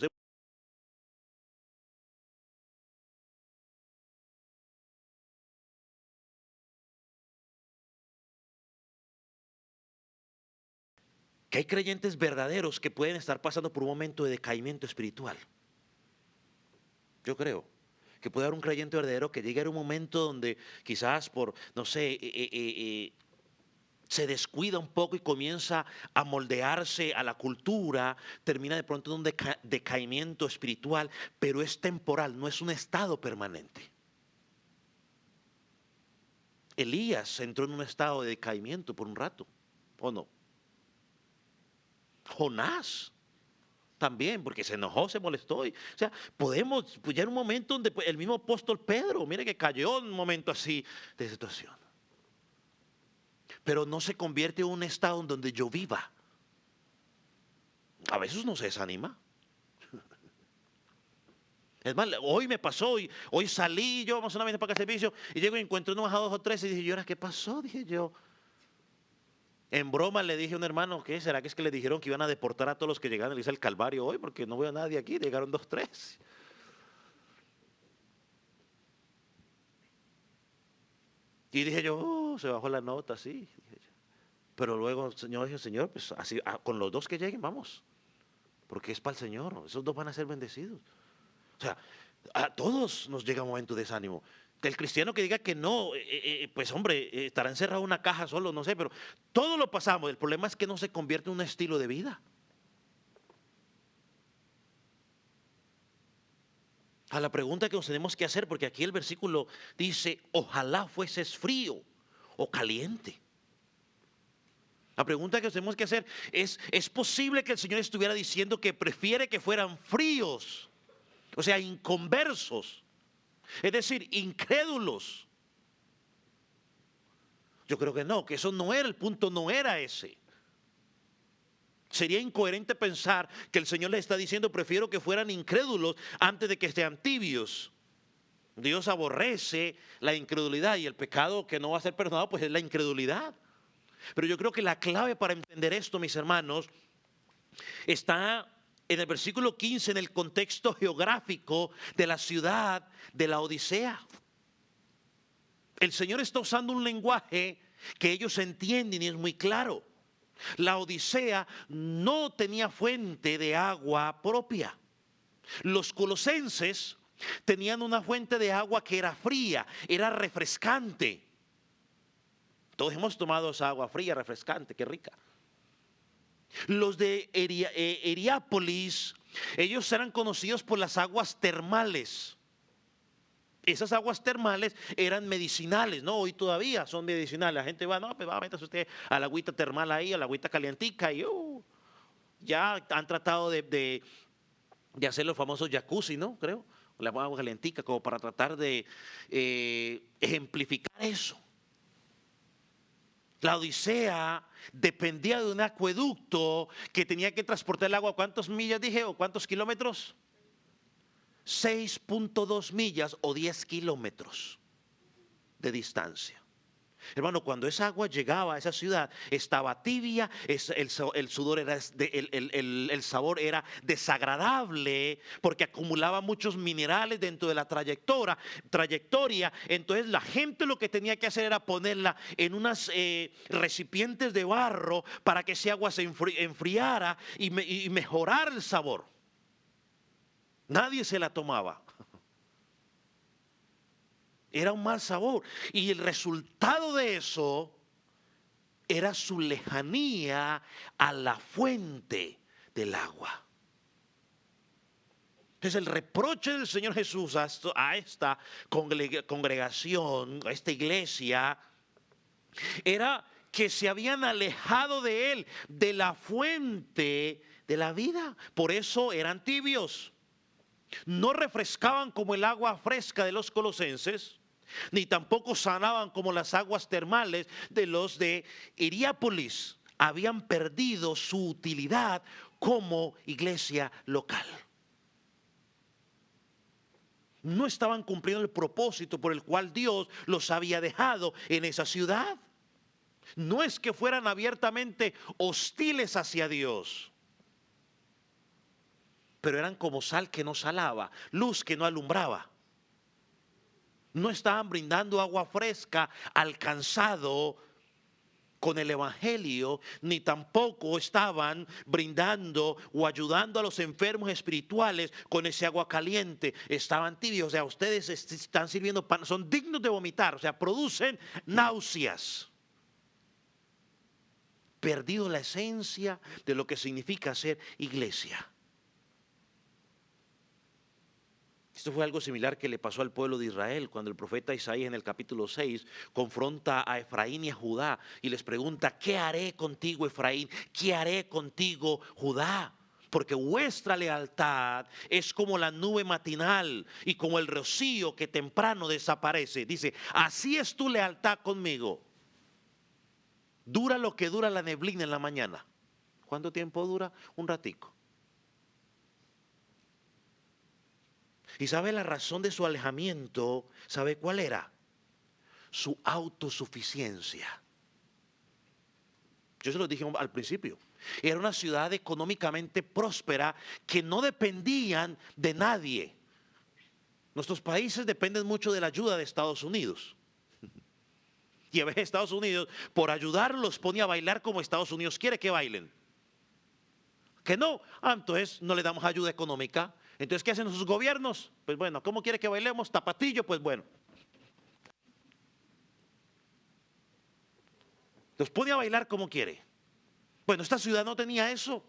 Que hay creyentes verdaderos que pueden estar pasando por un momento de decaimiento espiritual. Yo creo que puede haber un creyente verdadero que llegue a un momento donde quizás por, no sé, se descuida un poco y comienza a moldearse a la cultura, termina de pronto en un decaimiento espiritual, pero es temporal, no es un estado permanente. Elías entró en un estado de decaimiento por un rato, ¿o no? Jonás también, porque se enojó, se molestó. O sea, podemos, pues ya en un momento donde el mismo apóstol Pedro, mire que cayó en un momento así de situación. Pero no se convierte en un estado en donde yo viva. A veces uno se desanima. Es más, hoy me pasó, hoy salí yo solamente para el servicio y llego y encuentro unos a dos o tres y dije, ¿y ahora qué pasó? Dije yo. En broma le dije a un hermano, ¿qué será que es que le dijeron que iban a deportar a todos los que llegaron a la iglesia del Calvario hoy? Porque no veo a nadie aquí, llegaron dos, tres. Y dije yo, se bajó la nota, sí. Pero luego el Señor dijo, Señor, pues así, con los dos que lleguen, vamos. Porque es para el Señor, esos dos van a ser bendecidos. O sea, a todos nos llega un momento de desánimo. El cristiano que diga que no, pues hombre, estará encerrado en una caja solo, no sé, pero todo lo pasamos. El problema es que no se convierte en un estilo de vida. A la pregunta que nos tenemos que hacer, porque aquí el versículo dice, ojalá fueses frío o caliente. La pregunta que tenemos que hacer ¿es posible que el Señor estuviera diciendo que prefiere que fueran fríos? O sea, inconversos. Es decir, incrédulos. Yo creo que no, que eso no era el punto, no era ese. Sería incoherente pensar que el Señor les está diciendo prefiero que fueran incrédulos antes de que sean tibios. Dios aborrece la incredulidad y el pecado que no va a ser perdonado pues es la incredulidad. Pero yo creo que la clave para entender esto, mis hermanos, está en el versículo 15 en el contexto geográfico de la ciudad de la Odisea. El Señor está usando un lenguaje que ellos entienden y es muy claro. La Odisea no tenía fuente de agua propia. Los colosenses tenían una fuente de agua que era fría, era refrescante. Todos hemos tomado esa agua fría, refrescante, qué rica. Los de Hierápolis, ellos eran conocidos por las aguas termales. Esas aguas termales eran medicinales, ¿no? Hoy todavía son medicinales. La gente va, no, pues va a meterse usted a la agüita termal ahí, a la agüita calientica y ya han tratado de hacer los famosos jacuzzi, ¿no? Creo, la agua calientica, como para tratar de ejemplificar eso. La Odisea dependía de un acueducto que tenía que transportar el agua. ¿Cuántas millas dije o cuántos kilómetros? 6.2 millas o 10 kilómetros de distancia. Hermano, cuando esa agua llegaba a esa ciudad, estaba tibia, el sudor era, el sabor era desagradable porque acumulaba muchos minerales dentro de la trayectoria. Entonces la gente lo que tenía que hacer era ponerla en unas recipientes de barro para que ese agua se enfriara y mejorara el sabor. Nadie se la tomaba. Era un mal sabor. Y el resultado de eso era su lejanía a la fuente del agua. Entonces el reproche del Señor Jesús a esta congregación, a esta iglesia, era que se habían alejado de Él, de la fuente de la vida. Por eso eran tibios. No refrescaban como el agua fresca de los colosenses, ni tampoco sanaban como las aguas termales de los de Hierápolis. Habían perdido su utilidad como iglesia local. No estaban cumpliendo el propósito por el cual Dios los había dejado en esa ciudad. No es que fueran abiertamente hostiles hacia Dios, pero eran como sal que no salaba, luz que no alumbraba. No estaban brindando agua fresca al cansado con el evangelio, ni tampoco estaban brindando o ayudando a los enfermos espirituales con ese agua caliente. Estaban tibios, o sea, ustedes están sirviendo pan, son dignos de vomitar, o sea, producen náuseas. Perdido la esencia de lo que significa ser iglesia. Esto fue algo similar que le pasó al pueblo de Israel cuando el profeta Isaías en el capítulo 6 confronta a Efraín y a Judá y les pregunta: ¿qué haré contigo, Efraín? ¿Qué haré contigo, Judá? Porque vuestra lealtad es como la nube matinal y como el rocío que temprano desaparece. Dice: así es tu lealtad conmigo. Dura lo que dura la neblina en la mañana. ¿Cuánto tiempo dura? Un ratico. ¿Y sabe la razón de su alejamiento? ¿Sabe cuál era? Su autosuficiencia. Yo se lo dije al principio. Era una ciudad económicamente próspera que no dependían de nadie. Nuestros países dependen mucho de la ayuda de Estados Unidos. Y a veces Estados Unidos, por ayudarlos, pone a bailar como Estados Unidos quiere que bailen. Que no, entonces no le damos ayuda económica. Entonces, ¿qué hacen sus gobiernos? Pues bueno, ¿cómo quiere que bailemos? Tapatillo, pues bueno. Los pone a bailar como quiere. Bueno, esta ciudad no tenía eso.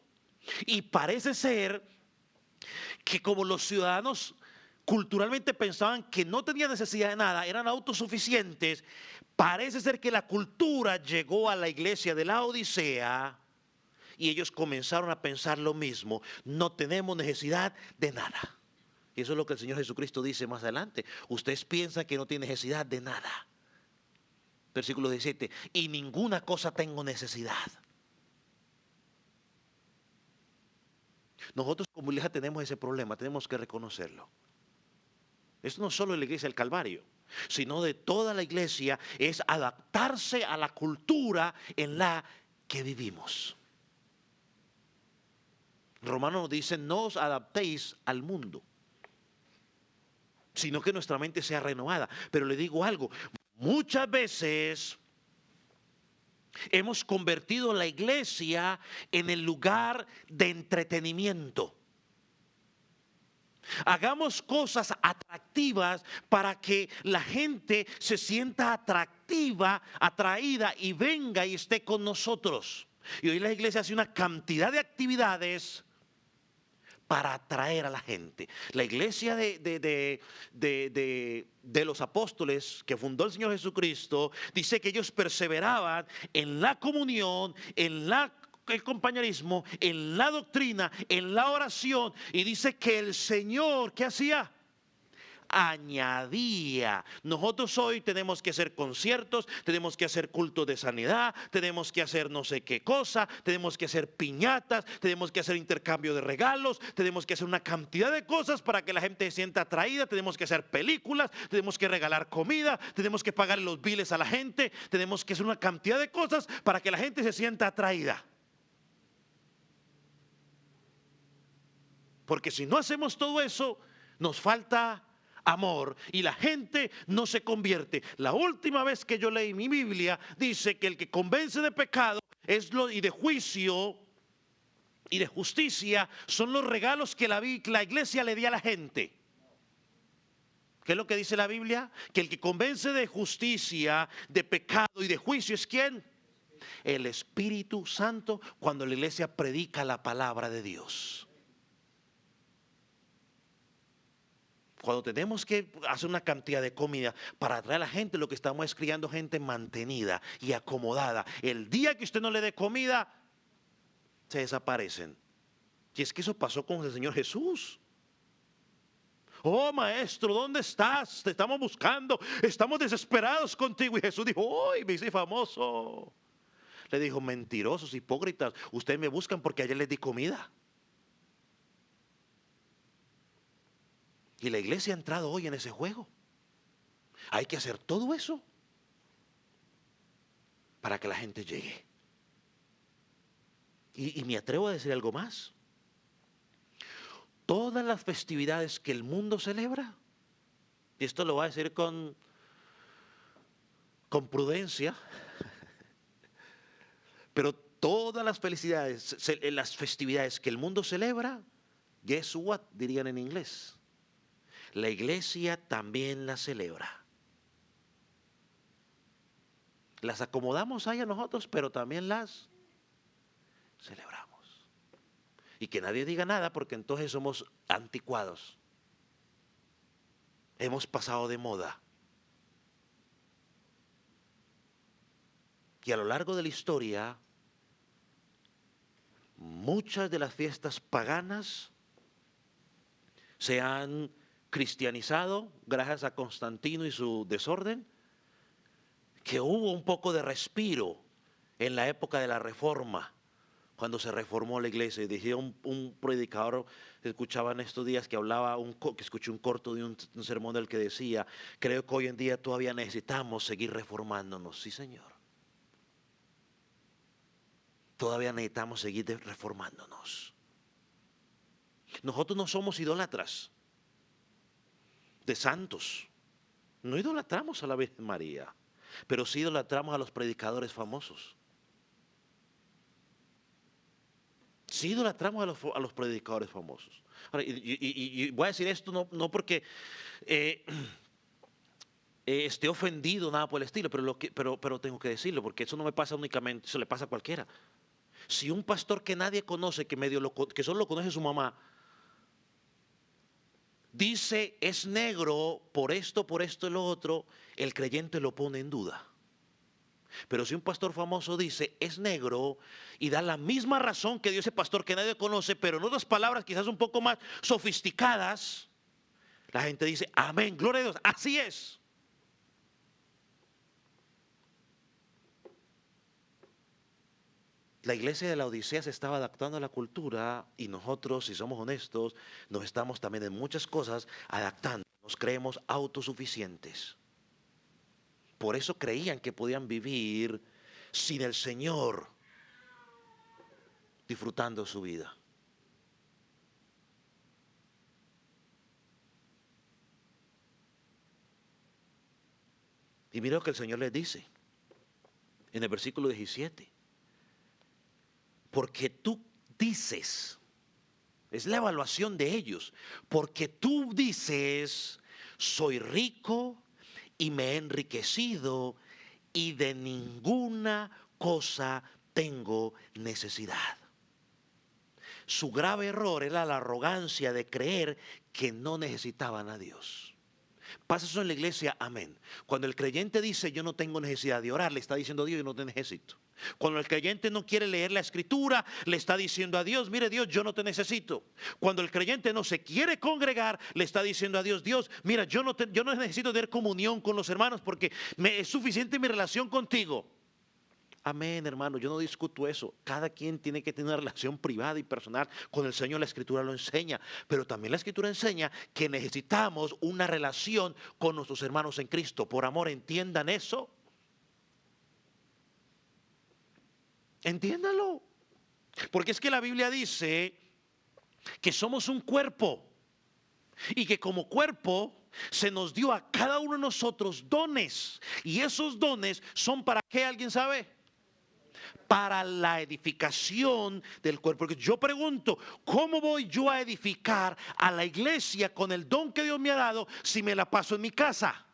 Y parece ser que como los ciudadanos culturalmente pensaban que no tenían necesidad de nada, eran autosuficientes, parece ser que la cultura llegó a la iglesia de la Odisea y ellos comenzaron a pensar lo mismo: no tenemos necesidad de nada. Y eso es lo que el Señor Jesucristo dice más adelante: ustedes piensan que no tienen necesidad de nada. Versículo 17: y ninguna cosa tengo necesidad. Nosotros como iglesia tenemos ese problema, tenemos que reconocerlo. Esto no solo de la iglesia del Calvario, sino de toda la iglesia, es adaptarse a la cultura en la que vivimos. Romanos nos dice: no os adaptéis al mundo, sino que nuestra mente sea renovada. Pero le digo algo: muchas veces hemos convertido la iglesia en el lugar de entretenimiento. Hagamos cosas atractivas para que la gente se sienta atractiva, atraída y venga y esté con nosotros. Y hoy la iglesia hace una cantidad de actividades para atraer a la gente. La iglesia de los apóstoles que fundó el Señor Jesucristo dice que ellos perseveraban en la comunión, en el compañerismo, en la doctrina, en la oración, y dice que el Señor, ¿qué hacía? Añadía. Nosotros hoy tenemos que hacer conciertos, tenemos que hacer cultos de sanidad, tenemos que hacer no sé qué cosa, tenemos que hacer piñatas, tenemos que hacer intercambio de regalos, tenemos que hacer una cantidad de cosas para que la gente se sienta atraída, tenemos que hacer películas, tenemos que regalar comida, tenemos que pagar los biles a la gente, tenemos que hacer una cantidad de cosas para que la gente se sienta atraída. Porque si no hacemos todo eso, nos falta amor y la gente no se convierte. La última vez que yo leí mi Biblia dice que el que convence de pecado y de juicio y de justicia son los regalos que la iglesia le dio a la gente. ¿Qué es lo que dice la Biblia? Que el que convence de justicia, de pecado y de juicio es ¿quién? El Espíritu Santo, cuando la iglesia predica la palabra de Dios. Cuando tenemos que hacer una cantidad de comida para atraer a la gente, lo que estamos es criando gente mantenida y acomodada. El día que usted no le dé comida, se desaparecen. Y es que eso pasó con el Señor Jesús. Oh, maestro, ¿dónde estás? Te estamos buscando, estamos desesperados contigo. Y Jesús dijo: ¡uy, me hice famoso! Le dijo: mentirosos, hipócritas, ustedes me buscan porque ayer les di comida. Y la iglesia ha entrado hoy en ese juego. Hay que hacer todo eso. para que la gente llegue. Y me atrevo a decir algo más. Todas las festividades que el mundo celebra, y esto lo voy a decir con prudencia, pero todas las festividades que el mundo celebra, guess what, dirían en inglés, la iglesia también las celebra. Las acomodamos ahí a nosotros, pero también las celebramos. Y que nadie diga nada, porque entonces somos anticuados. Hemos pasado de moda. Y a lo largo de la historia, muchas de las fiestas paganas se han cristianizado gracias a Constantino y su desorden, que hubo un poco de respiro en la época de la Reforma, cuando se reformó la iglesia. Y decía un predicador que escuchaba en estos días, que hablaba, que escuché un corto de un sermón del que decía: creo que hoy en día todavía necesitamos seguir reformándonos. Sí, Señor. Todavía necesitamos seguir reformándonos. Nosotros no somos idólatras de santos. No idolatramos a la Virgen María, pero sí idolatramos a los predicadores famosos. Sí idolatramos a los predicadores famosos. Ahora, y voy a decir esto no porque esté ofendido, nada por el estilo, pero tengo que decirlo, porque eso no me pasa únicamente, eso le pasa a cualquiera. Si un pastor que nadie conoce, que solo lo conoce su mamá, dice es negro por esto y lo otro, el creyente lo pone en duda. Pero si un pastor famoso dice es negro y da la misma razón que dio ese pastor que nadie conoce, pero en otras palabras quizás un poco más sofisticadas, la gente dice amén, gloria a Dios, así es. La iglesia de la Odisea se estaba adaptando a la cultura, y nosotros, si somos honestos, nos estamos también en muchas cosas adaptando. Nos creemos autosuficientes. Por eso creían que podían vivir sin el Señor, disfrutando su vida. Y mira lo que el Señor les dice en el versículo 17. Porque tú dices, es la evaluación de ellos, porque tú dices, soy rico y me he enriquecido y de ninguna cosa tengo necesidad. Su grave error era la arrogancia de creer que no necesitaban a Dios. Pasa eso en la iglesia, amén. Cuando el creyente dice yo no tengo necesidad de orar, le está diciendo a Dios yo no te necesito. Cuando el creyente no quiere leer la escritura, le está diciendo a Dios, mire Dios, yo no te necesito. Cuando el creyente no se quiere congregar, le está diciendo a Dios, Dios, mira, yo no necesito tener comunión con los hermanos porque es suficiente mi relación contigo. Amén, hermano, yo no discuto eso. Cada quien tiene que tener una relación privada y personal con el Señor. La Escritura lo enseña, pero también la Escritura enseña que necesitamos una relación con nuestros hermanos en Cristo. Por amor, entiendan eso. Entiéndalo. Porque es que la Biblia dice que somos un cuerpo y que como cuerpo se nos dio a cada uno de nosotros dones. Y esos dones son ¿para qué? ¿Alguien sabe? Para la edificación del cuerpo. Porque yo pregunto, ¿cómo voy yo a edificar a la iglesia con el don que Dios me ha dado si me la paso en mi casa?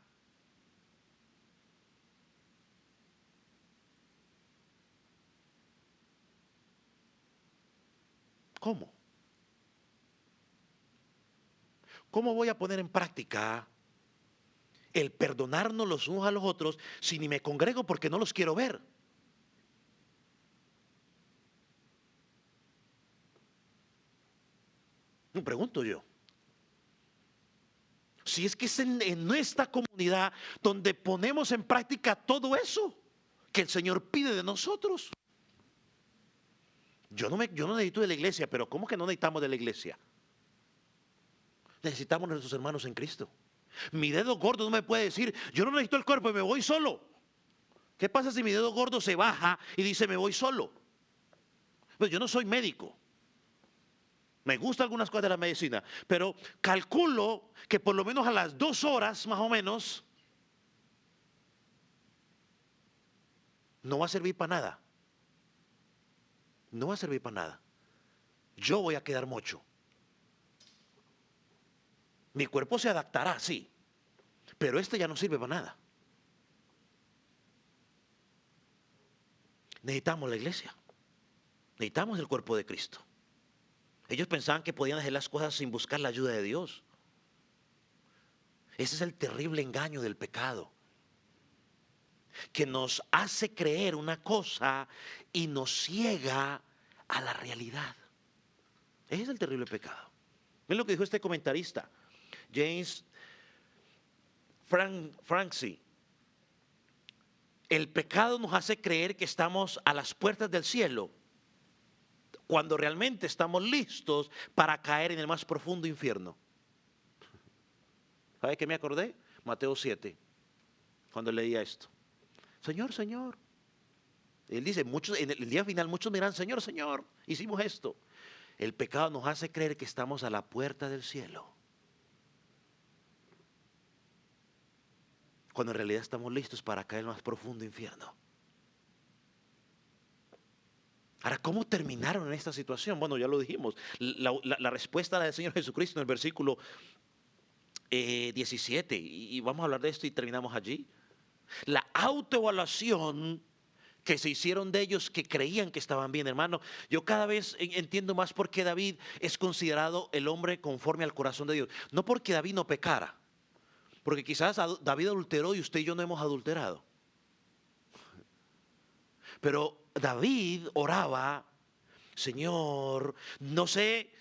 ¿Cómo? ¿Cómo voy a poner en práctica el perdonarnos los unos a los otros si ni me congrego porque no los quiero ver? Me pregunto yo. Si es que es en nuestra comunidad donde ponemos en práctica todo eso que el Señor pide de nosotros. Yo no necesito de la iglesia, pero ¿cómo que no necesitamos de la iglesia? Necesitamos de nuestros hermanos en Cristo. Mi dedo gordo no me puede decir, yo no necesito el cuerpo y me voy solo. ¿Qué pasa si mi dedo gordo se baja y dice me voy solo? Pues yo no soy médico. Me gustan algunas cosas de la medicina, pero calculo que por lo menos a las 2 horas más o menos no va a servir para nada. No va a servir para nada. Yo voy a quedar mocho. Mi cuerpo se adaptará, sí, pero este ya no sirve para nada. Necesitamos la iglesia. Necesitamos el cuerpo de Cristo. Ellos pensaban que podían hacer las cosas sin buscar la ayuda de Dios. Ese es el terrible engaño del pecado, que nos hace creer una cosa y nos ciega a la realidad. Ese es el terrible pecado. Miren lo que dijo este comentarista, James Franksy. El pecado nos hace creer que estamos a las puertas del cielo, cuando realmente estamos listos para caer en el más profundo infierno. ¿Sabe qué me acordé? Mateo 7, cuando leía esto. Señor, Señor. Él dice, muchos, en el día final muchos dirán, Señor, Señor, hicimos esto. El pecado nos hace creer que estamos a la puerta del cielo, cuando en realidad estamos listos para caer en el más profundo infierno. Ahora, ¿cómo terminaron en esta situación? Bueno, ya lo dijimos. La respuesta del Señor Jesucristo en el versículo 17. Y vamos a hablar de esto y terminamos allí. La autoevaluación que se hicieron de ellos que creían que estaban bien, hermano. Yo cada vez entiendo más por qué David es considerado el hombre conforme al corazón de Dios. No porque David no pecara, porque quizás David adulteró y usted y yo no hemos adulterado. Pero David oraba, Señor, no sé,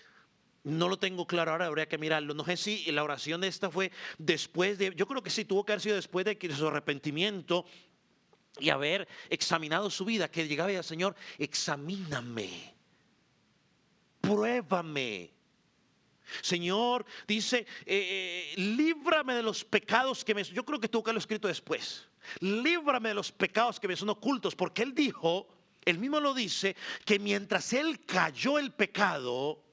no lo tengo claro ahora, habría que mirarlo. No sé si la oración esta fue después de, yo creo que sí, tuvo que haber sido después de que su arrepentimiento y haber examinado su vida, que llegaba y decía, Señor, examíname, pruébame. Señor, dice, líbrame de los pecados que me... Yo creo que tuvo que haberlo escrito después. Líbrame de los pecados que me son ocultos, porque él dijo, él mismo lo dice, que mientras él cayó el pecado,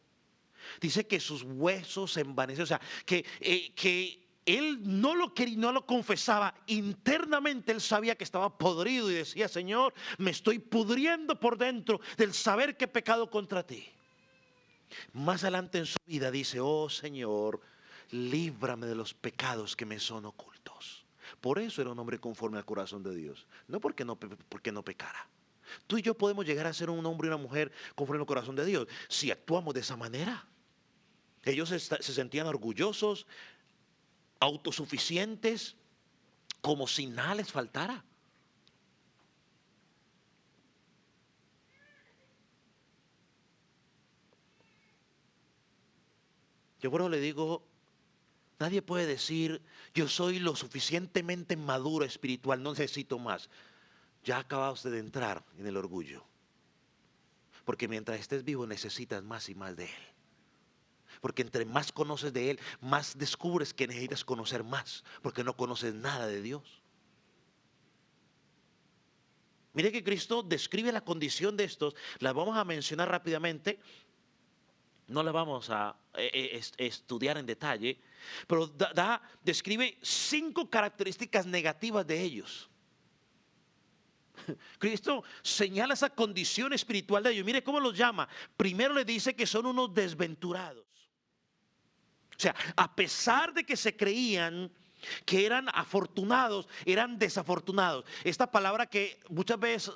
dice que sus huesos se envanecieron, o sea, que él no lo quería, no lo confesaba, internamente él sabía que estaba podrido y decía, Señor, me estoy pudriendo por dentro del saber que he pecado contra ti. Más adelante en su vida dice, oh Señor, líbrame de los pecados que me son ocultos. Por eso era un hombre conforme al corazón de Dios, no porque no pecara. Tú y yo podemos llegar a ser un hombre y una mujer conforme al corazón de Dios si actuamos de esa manera. Ellos se sentían orgullosos, autosuficientes, como si nada les faltara. Yo por eso le digo, nadie puede decir, yo soy lo suficientemente maduro espiritual, no necesito más. Ya acabaste de entrar en el orgullo. Porque mientras estés vivo necesitas más y más de Él. Porque entre más conoces de Él, más descubres que necesitas conocer más, porque no conoces nada de Dios. Mire que Cristo describe la condición de estos, la vamos a mencionar rápidamente. No la vamos a estudiar en detalle, pero describe 5 características negativas de ellos. Cristo señala esa condición espiritual de ellos. Mire cómo los llama. Primero le dice que son unos desventurados. O sea, a pesar de que se creían que eran afortunados, eran desafortunados. Esta palabra que muchas veces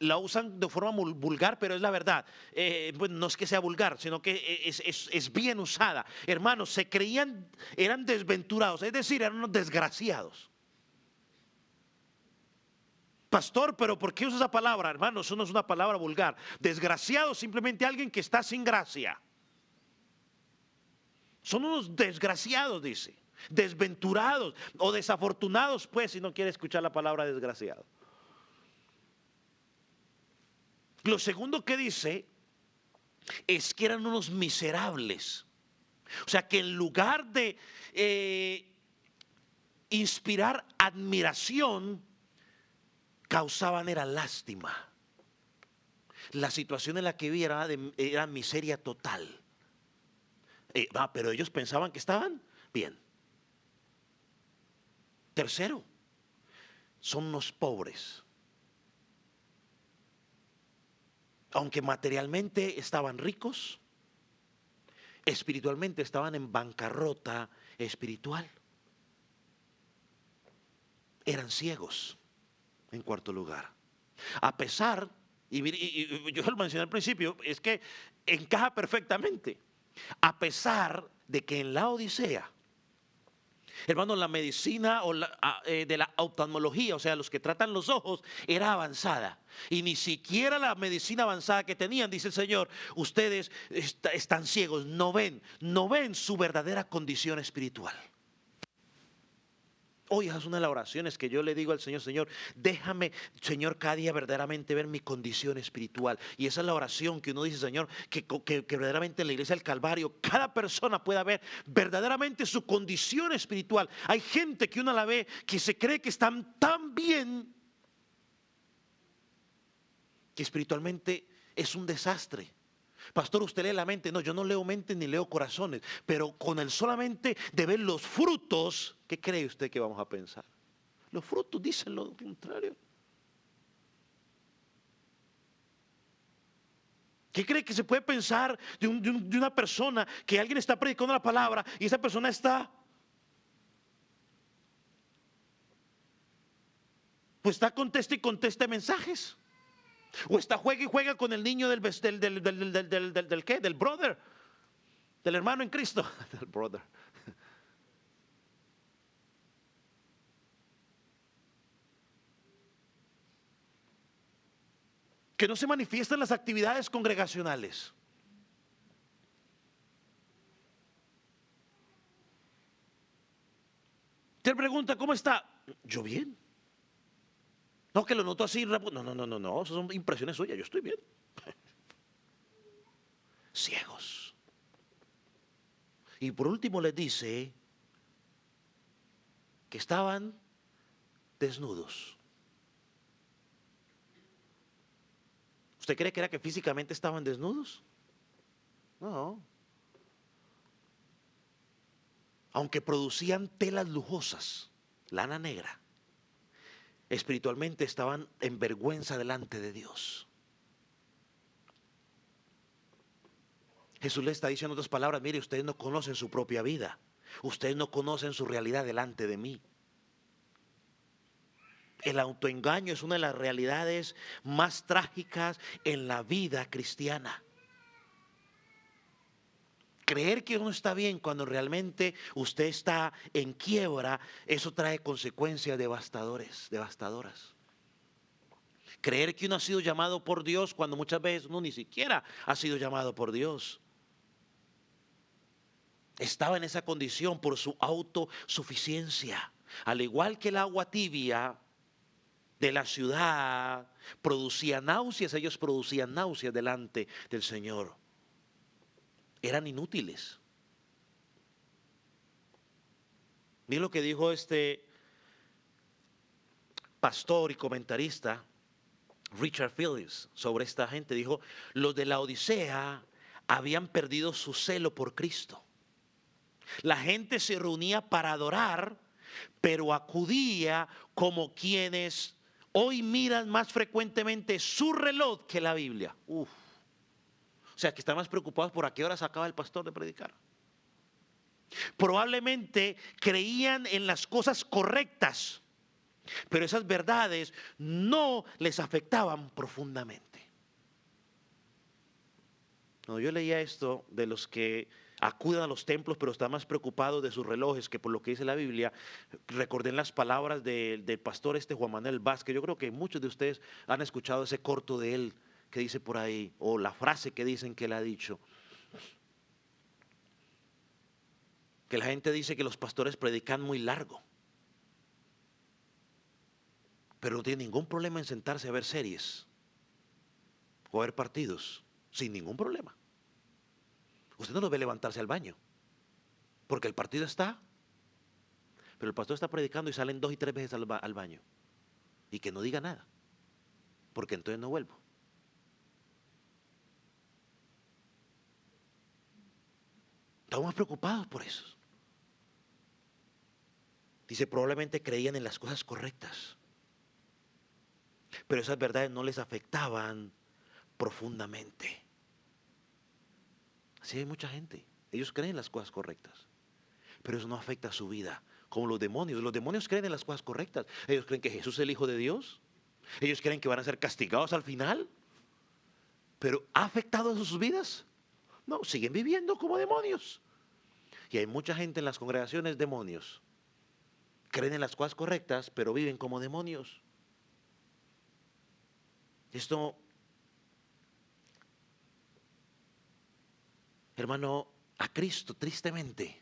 la usan de forma vulgar, pero es la verdad. Bueno, no es que sea vulgar, sino que es bien usada. Hermanos, se creían, eran desventurados, es decir, eran unos desgraciados. Pastor, pero ¿por qué usa esa palabra? Hermano, eso no es una palabra vulgar. Desgraciado es simplemente alguien que está sin gracia. Son unos desgraciados, dice. Desventurados o desafortunados, pues, si no quiere escuchar la palabra desgraciado. Lo segundo que dice es que eran unos miserables. O sea, que en lugar de inspirar admiración, causaban era lástima. La situación en la que vivía era miseria total. Pero ellos pensaban que estaban bien. Tercero, son los pobres. Aunque materialmente estaban ricos, espiritualmente estaban en bancarrota espiritual. Eran ciegos, en cuarto lugar. A pesar, y yo lo mencioné al principio, es que encaja perfectamente. A pesar de que en la Odisea, hermano, la medicina de la oftalmología, o sea, los que tratan los ojos, era avanzada. Y ni siquiera la medicina avanzada que tenían, dice el Señor, ustedes están ciegos, no ven su verdadera condición espiritual. Hoy es una de las oraciones que yo le digo al Señor: Señor, déjame, Señor, cada día verdaderamente ver mi condición espiritual. Y esa es la oración que uno dice: Señor, que verdaderamente en la iglesia del Calvario cada persona pueda ver verdaderamente su condición espiritual. Hay gente que uno la ve que se cree que están tan bien que espiritualmente es un desastre. Pastor, usted lee la mente. No, yo no leo mentes ni leo corazones, pero con el solamente de ver los frutos, ¿qué cree usted que vamos a pensar? Los frutos dicen lo contrario. ¿Qué cree que se puede pensar de una persona que alguien está predicando la palabra y esa persona está, pues está conteste y conteste mensajes? O está juega y juega con el niño del ¿qué? Del brother, del hermano en Cristo, del brother. Que no se manifiestan las actividades congregacionales. Te pregunta: ¿cómo está? Yo bien. No, que lo noto así. No, esas son impresiones suyas, yo estoy bien. Ciegos. Y por último les dice que estaban desnudos. ¿Usted cree que era que físicamente estaban desnudos? No. Aunque producían telas lujosas, lana negra, espiritualmente estaban en vergüenza delante de Dios. Jesús le está diciendo otras palabras: mire, ustedes no conocen su propia vida, ustedes no conocen su realidad delante de mí. El autoengaño es una de las realidades más trágicas en la vida cristiana. Creer que uno está bien cuando realmente usted está en quiebra, eso trae consecuencias devastadoras. Creer que uno ha sido llamado por Dios cuando muchas veces uno ni siquiera ha sido llamado por Dios. Estaba en esa condición por su autosuficiencia. Al igual que el agua tibia de la ciudad producía náuseas, ellos producían náuseas delante del Señor. Eran inútiles. Miren lo que dijo este pastor y comentarista Richard Phillips sobre esta gente. Dijo: los de la Odisea habían perdido su celo por Cristo. La gente se reunía para adorar, pero acudía como quienes hoy miran más frecuentemente su reloj que la Biblia. O sea, que están más preocupados por a qué hora se acaba el pastor de predicar. Probablemente creían en las cosas correctas, pero esas verdades no les afectaban profundamente. No, yo leía esto de los que acuden a los templos, pero están más preocupados de sus relojes que por lo que dice la Biblia. Recordé las palabras del pastor Juan Manuel Vázquez. Yo creo que muchos de ustedes han escuchado ese corto de él que dice por ahí, o la frase que dicen que él ha dicho. Que la gente dice que los pastores predican muy largo, pero no tiene ningún problema en sentarse a ver series o a ver partidos, sin ningún problema. Usted no lo ve levantarse al baño, porque el partido está, pero el pastor está predicando y salen 2 y 3 veces al baño, y que no diga nada. porque entonces no vuelvo. Estamos preocupados por eso. Dice, probablemente creían en las cosas correctas, pero esas verdades no les afectaban profundamente. Así hay mucha gente. Ellos creen en las cosas correctas, pero eso no afecta a su vida. Como los demonios. Los demonios creen en las cosas correctas. Ellos creen que Jesús es el Hijo de Dios. Ellos creen que van a ser castigados al final. Pero ¿ha afectado a sus vidas? No, siguen viviendo como demonios. Y hay mucha gente en las congregaciones demonios. Creen en las cosas correctas, pero viven como demonios. Esto, hermano, a Cristo tristemente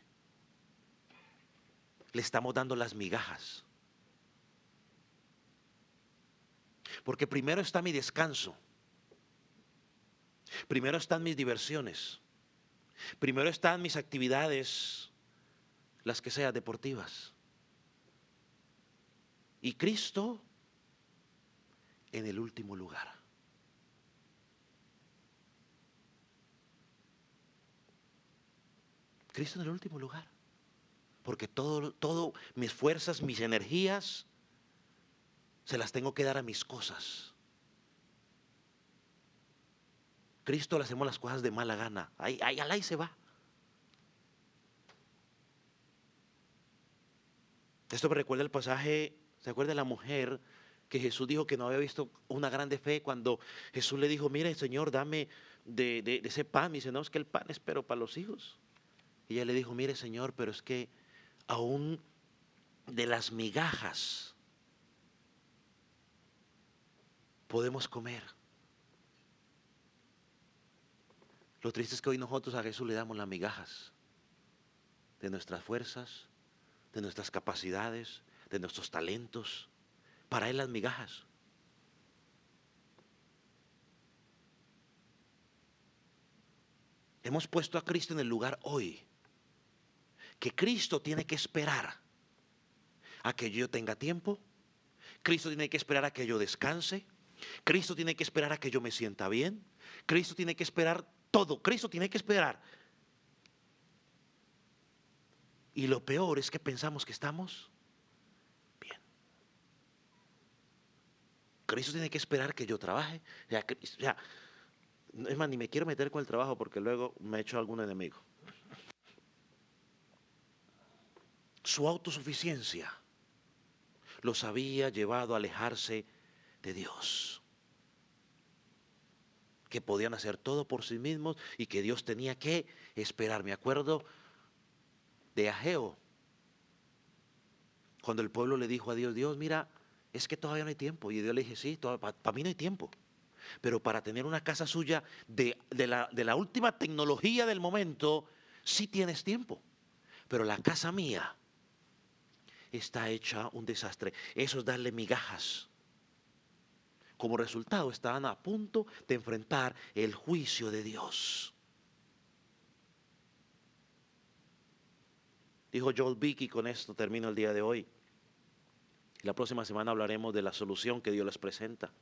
le estamos dando las migajas. Porque primero está mi descanso. Primero están mis diversiones. Primero están mis actividades, las que sean deportivas. Y Cristo en el último lugar. Cristo en el último lugar. Porque todo mis fuerzas, mis energías, se las tengo que dar a mis cosas. Cristo le hacemos las cosas de mala gana. Ahí se va. Esto me recuerda el pasaje, ¿se acuerda de la mujer que Jesús dijo que no había visto una grande fe cuando Jesús le dijo, mire Señor, dame de ese pan? Y dice, no, es que el pan es pero para los hijos. Y ella le dijo, mire Señor, pero es que aún de las migajas podemos comer. Lo triste es que hoy nosotros a Jesús le damos las migajas de nuestras fuerzas, de nuestras capacidades, de nuestros talentos. Para Él las migajas. Hemos puesto a Cristo en el lugar hoy que Cristo tiene que esperar a que yo tenga tiempo. Cristo tiene que esperar a que yo descanse. Cristo tiene que esperar a que yo me sienta bien. Cristo tiene que esperar todo. Cristo tiene que esperar. Y lo peor es que pensamos que estamos bien. Cristo tiene que esperar que yo trabaje. O sea, es más, ni me quiero meter con el trabajo porque luego me echo algún enemigo. Su autosuficiencia los había llevado a alejarse de Dios. Que podían hacer todo por sí mismos y que Dios tenía que esperar. Me acuerdo de Ageo, cuando el pueblo le dijo a Dios, Dios, mira, es que todavía no hay tiempo. Y Dios le dije, sí, para mí no hay tiempo. Pero para tener una casa suya de la última tecnología del momento, sí tienes tiempo. Pero la casa mía está hecha un desastre. Eso es darle migajas. Como resultado, estaban a punto de enfrentar el juicio de Dios. Dijo Joel Bick, y con esto termino el día de hoy. La próxima semana hablaremos de la solución que Dios les presenta.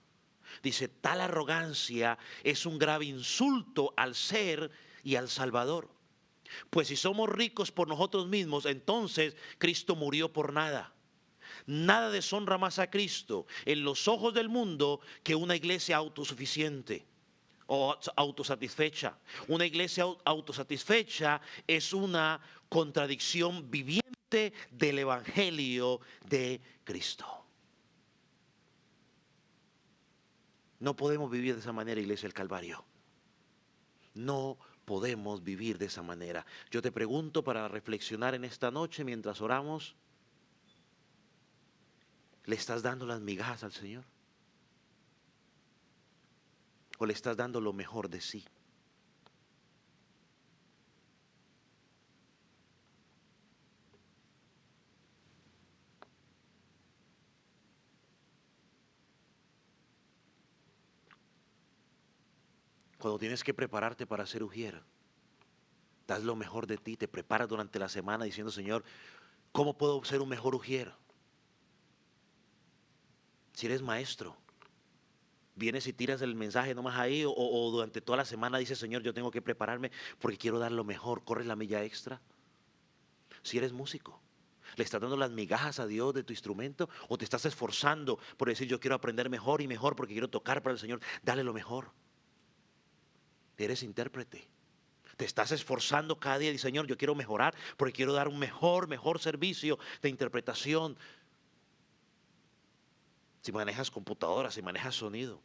Dice, tal arrogancia es un grave insulto al ser y al Salvador. Pues si somos ricos por nosotros mismos, entonces Cristo murió por nada. Nada deshonra más a Cristo en los ojos del mundo que una iglesia autosuficiente o autosatisfecha. Una iglesia autosatisfecha es una contradicción viviente del Evangelio de Cristo. No podemos vivir de esa manera, iglesia del Calvario. No podemos vivir de esa manera. Yo te pregunto para reflexionar en esta noche mientras oramos, ¿le estás dando las migajas al Señor? ¿O le estás dando lo mejor de sí? Cuando tienes que prepararte para ser ujier, das lo mejor de ti, te preparas durante la semana diciendo, Señor, ¿cómo puedo ser un mejor ujier? Si eres maestro, Vienes y tiras el mensaje nomás ahí o durante toda la semana dices, Señor, yo tengo que prepararme porque quiero dar lo mejor. Corres la milla extra. Si eres músico, ¿le estás dando las migajas a Dios de tu instrumento o te estás esforzando por decir, yo quiero aprender mejor y mejor porque quiero tocar para el Señor? Dale lo mejor. Eres intérprete. Te estás esforzando cada día y Señor, yo quiero mejorar porque quiero dar un mejor servicio de interpretación. Si manejas computadora, si manejas sonido,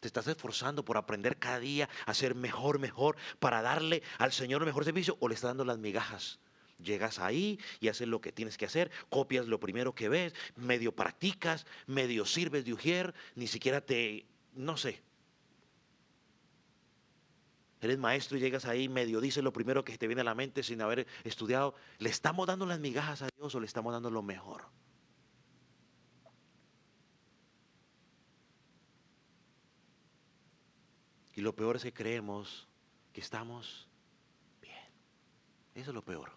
te estás esforzando por aprender cada día a ser mejor para darle al Señor el mejor servicio o le estás dando las migajas. Llegas ahí y haces lo que tienes que hacer, copias lo primero que ves, medio practicas, medio sirves de ujier, ni siquiera no sé. Eres maestro y llegas ahí, medio dices lo primero que te viene a la mente sin haber estudiado. ¿Le estamos dando las migajas a Dios o le estamos dando lo mejor? Y lo peor es que creemos que estamos bien. Eso es lo peor.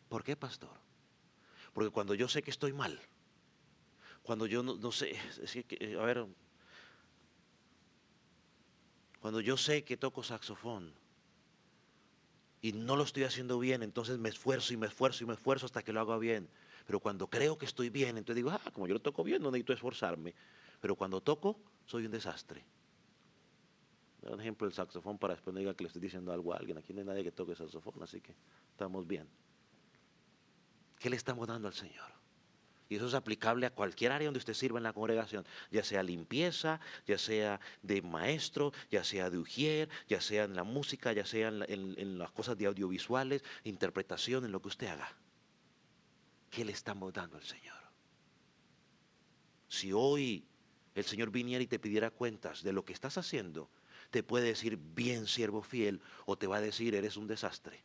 ¿Por qué, pastor? Porque cuando yo sé que estoy mal, cuando yo no sé, a ver, cuando yo sé que toco saxofón y no lo estoy haciendo bien, entonces me esfuerzo y me esfuerzo y me esfuerzo hasta que lo hago bien. Pero cuando creo que estoy bien, entonces digo, como yo lo toco bien, no necesito esforzarme. Pero cuando toco, soy un desastre. Un ejemplo, el saxofón para después no diga que le estoy diciendo algo a alguien. Aquí no hay nadie que toque saxofón, así que estamos bien. ¿Qué le estamos dando al Señor? Y eso es aplicable a cualquier área donde usted sirva en la congregación, ya sea limpieza, ya sea de maestro, ya sea de ujier, ya sea en la música, ya sea en las cosas de audiovisuales, interpretación, en lo que usted haga. ¿Qué le estamos dando al Señor? Si hoy el Señor viniera y te pidiera cuentas de lo que estás haciendo, te puede decir, bien siervo fiel, o te va a decir, eres un desastre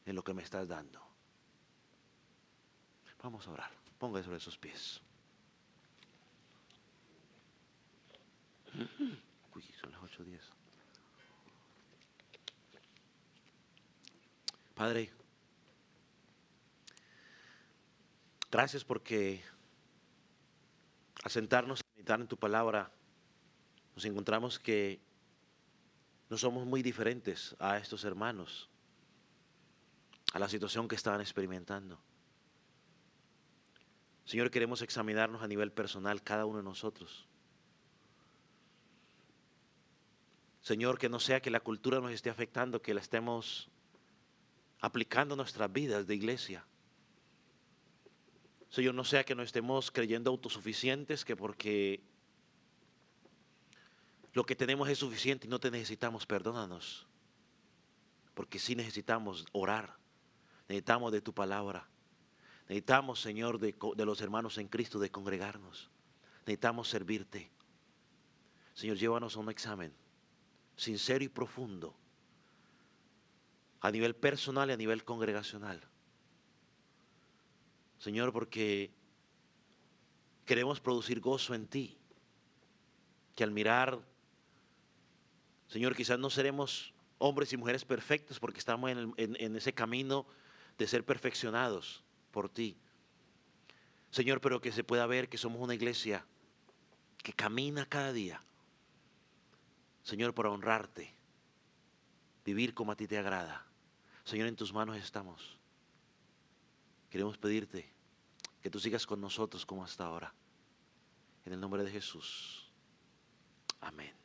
en lo que me estás dando. Vamos a orar. Ponga sobre sus pies. Uy, son las 8:10. Padre, gracias porque al sentarnos a meditar en tu palabra, nos encontramos que no somos muy diferentes a estos hermanos, a la situación que estaban experimentando. Señor, queremos examinarnos a nivel personal cada uno de nosotros. Señor, que no sea que la cultura nos esté afectando, que la estemos aplicando a nuestras vidas de iglesia. Señor, no sea que nos estemos creyendo autosuficientes, que porque lo que tenemos es suficiente y no te necesitamos, perdónanos. Porque sí necesitamos orar, necesitamos de tu palabra. Necesitamos, Señor, de los hermanos en Cristo, de congregarnos. Necesitamos servirte. Señor, llévanos a un examen sincero y profundo, a nivel personal y a nivel congregacional. Señor, porque queremos producir gozo en ti, que al mirar, Señor, quizás no seremos hombres y mujeres perfectos porque estamos en ese camino de ser perfeccionados por ti. Señor, pero que se pueda ver que somos una iglesia que camina cada día, Señor, para honrarte, vivir como a ti te agrada. Señor, en tus manos estamos. Queremos pedirte que tú sigas con nosotros como hasta ahora. En el nombre de Jesús. Amén.